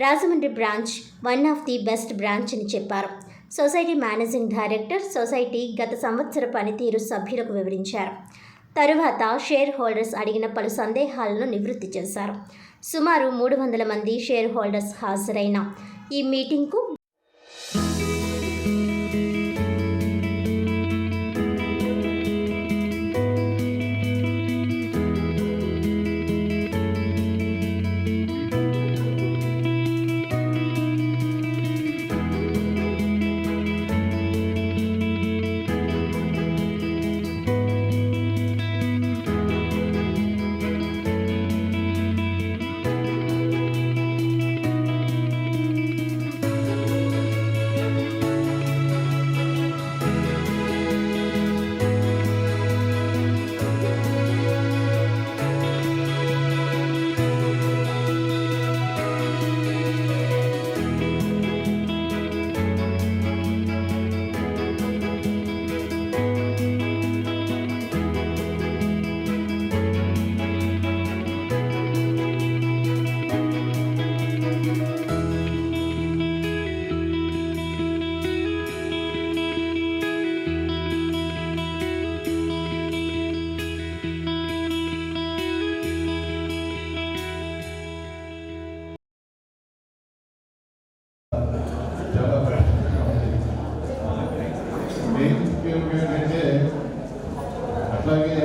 Rajahmundry branch one of the best branch అని చెప్పారు. సొసైటీ మేనేజింగ్ డైరెక్టర్ సొసైటీ గత సంవత్సర పనితీరు సభ్యులకు వివరించారు. తరువాత షేర్ హోల్డర్స్ అడిగిన పలు సందేహాలను నివృత్తి చేశారు. సుమారు 300 మంది షేర్ హోల్డర్స్ హాజరైన ఈ మీటింగ్కు ఏంటంటే అట్లాగే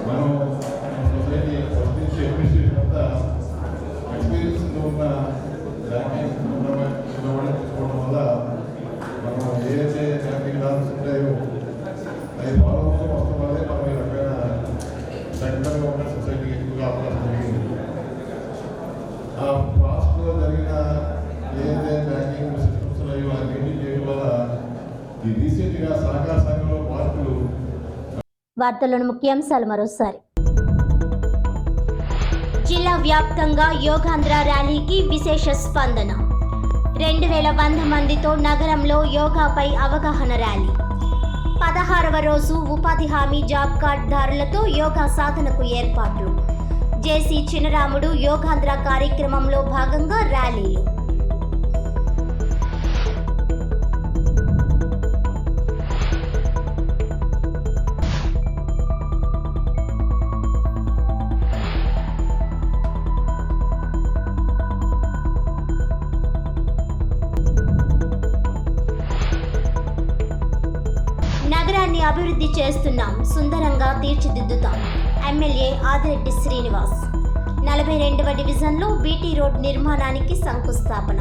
మనం సొసైటీ ఫస్ట్ నుంచి అడ్మినిస్ట్రేషన్ అంతా ఎక్స్పీరియన్స్లో ఉన్న బ్యాంకింగ్ తీసుకోవడం వల్ల మనం ఏదైతే బ్యాంకింగ్ లాస్ ఉంటాయో అవి ఫాలో అవుతూ వస్తాం వల్లే మనం ఈ రకమైన సెక్టర్లో ఉన్న సొసైటీకి ఎక్కువగా అవకాశం జరిగింది. ఆ పాస్ట్లో జరిగిన ఏదైతే బ్యాంకింగ్ సిస్టమ్స్ ఉన్నాయో అది మెయింటైన్ చేయడం వల్ల ఈ రీసెంట్గా సహకార సంఘంలో మార్పులు. వార్తల్లోని ముఖ్యాంశాలు మరోసారి. జిల్లా వ్యాప్తంగా యోగాంధ్ర ర్యాలీకి విశేష స్పందన. 2,100 మందితో నగరంలో యోగాపై అవగాహన ర్యాలీ. 16వ రోజు ఉపాధి హామీ జాబ్ కార్డుదారులతో యోగా సాధనకు ఏర్పాట్లు. జేసీ చినరాముడు యోగాంధ్ర కార్యక్రమంలో భాగంగా ర్యాలీలు. నగరాన్ని అభివృద్ధి చేస్తున్నాం, సుందరంగా తీర్చిదిద్దుతాం. ఎమ్మెల్యే ఆదిరెడ్డి శ్రీనివాస్. 42వ డివిజన్లో బీటీ రోడ్ నిర్మాణానికి శంకుస్థాపన.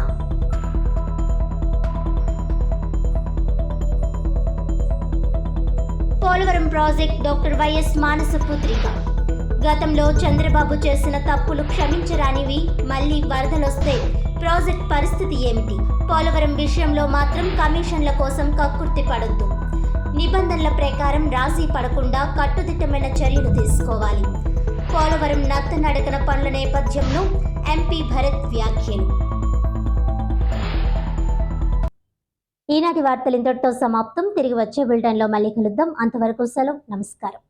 పోలవరం ప్రాజెక్ట్ డాక్టర్ వైఎస్ మానస పుత్రిక. గతంలో చంద్రబాబు చేసిన తప్పులు క్షమించరానివి. మళ్లీ వరదలొస్తే ప్రాజెక్ట్ పరిస్థితి ఏమిటి? పోలవరం విషయంలో మాత్రం కమిషన్ల కోసం కక్కుర్తి పడొద్దు. నిబంధనల ప్రకారం రాజీ పడకుండా కట్టుదిట్టమైన చర్యలు తీసుకోవాలి. పోలవరం నత్తనడకన పనుల నేపథ్యంలో ఎంపీ భరత్ వ్యాఖ్యలు. ఈనాటి వార్తలు ఇంతటితో సమాప్తం. తిరిగి వచ్చే బులెటిన్లో మళ్ళీ కలుద్దాం. అంతవరకు సెలవు. నమస్కారం.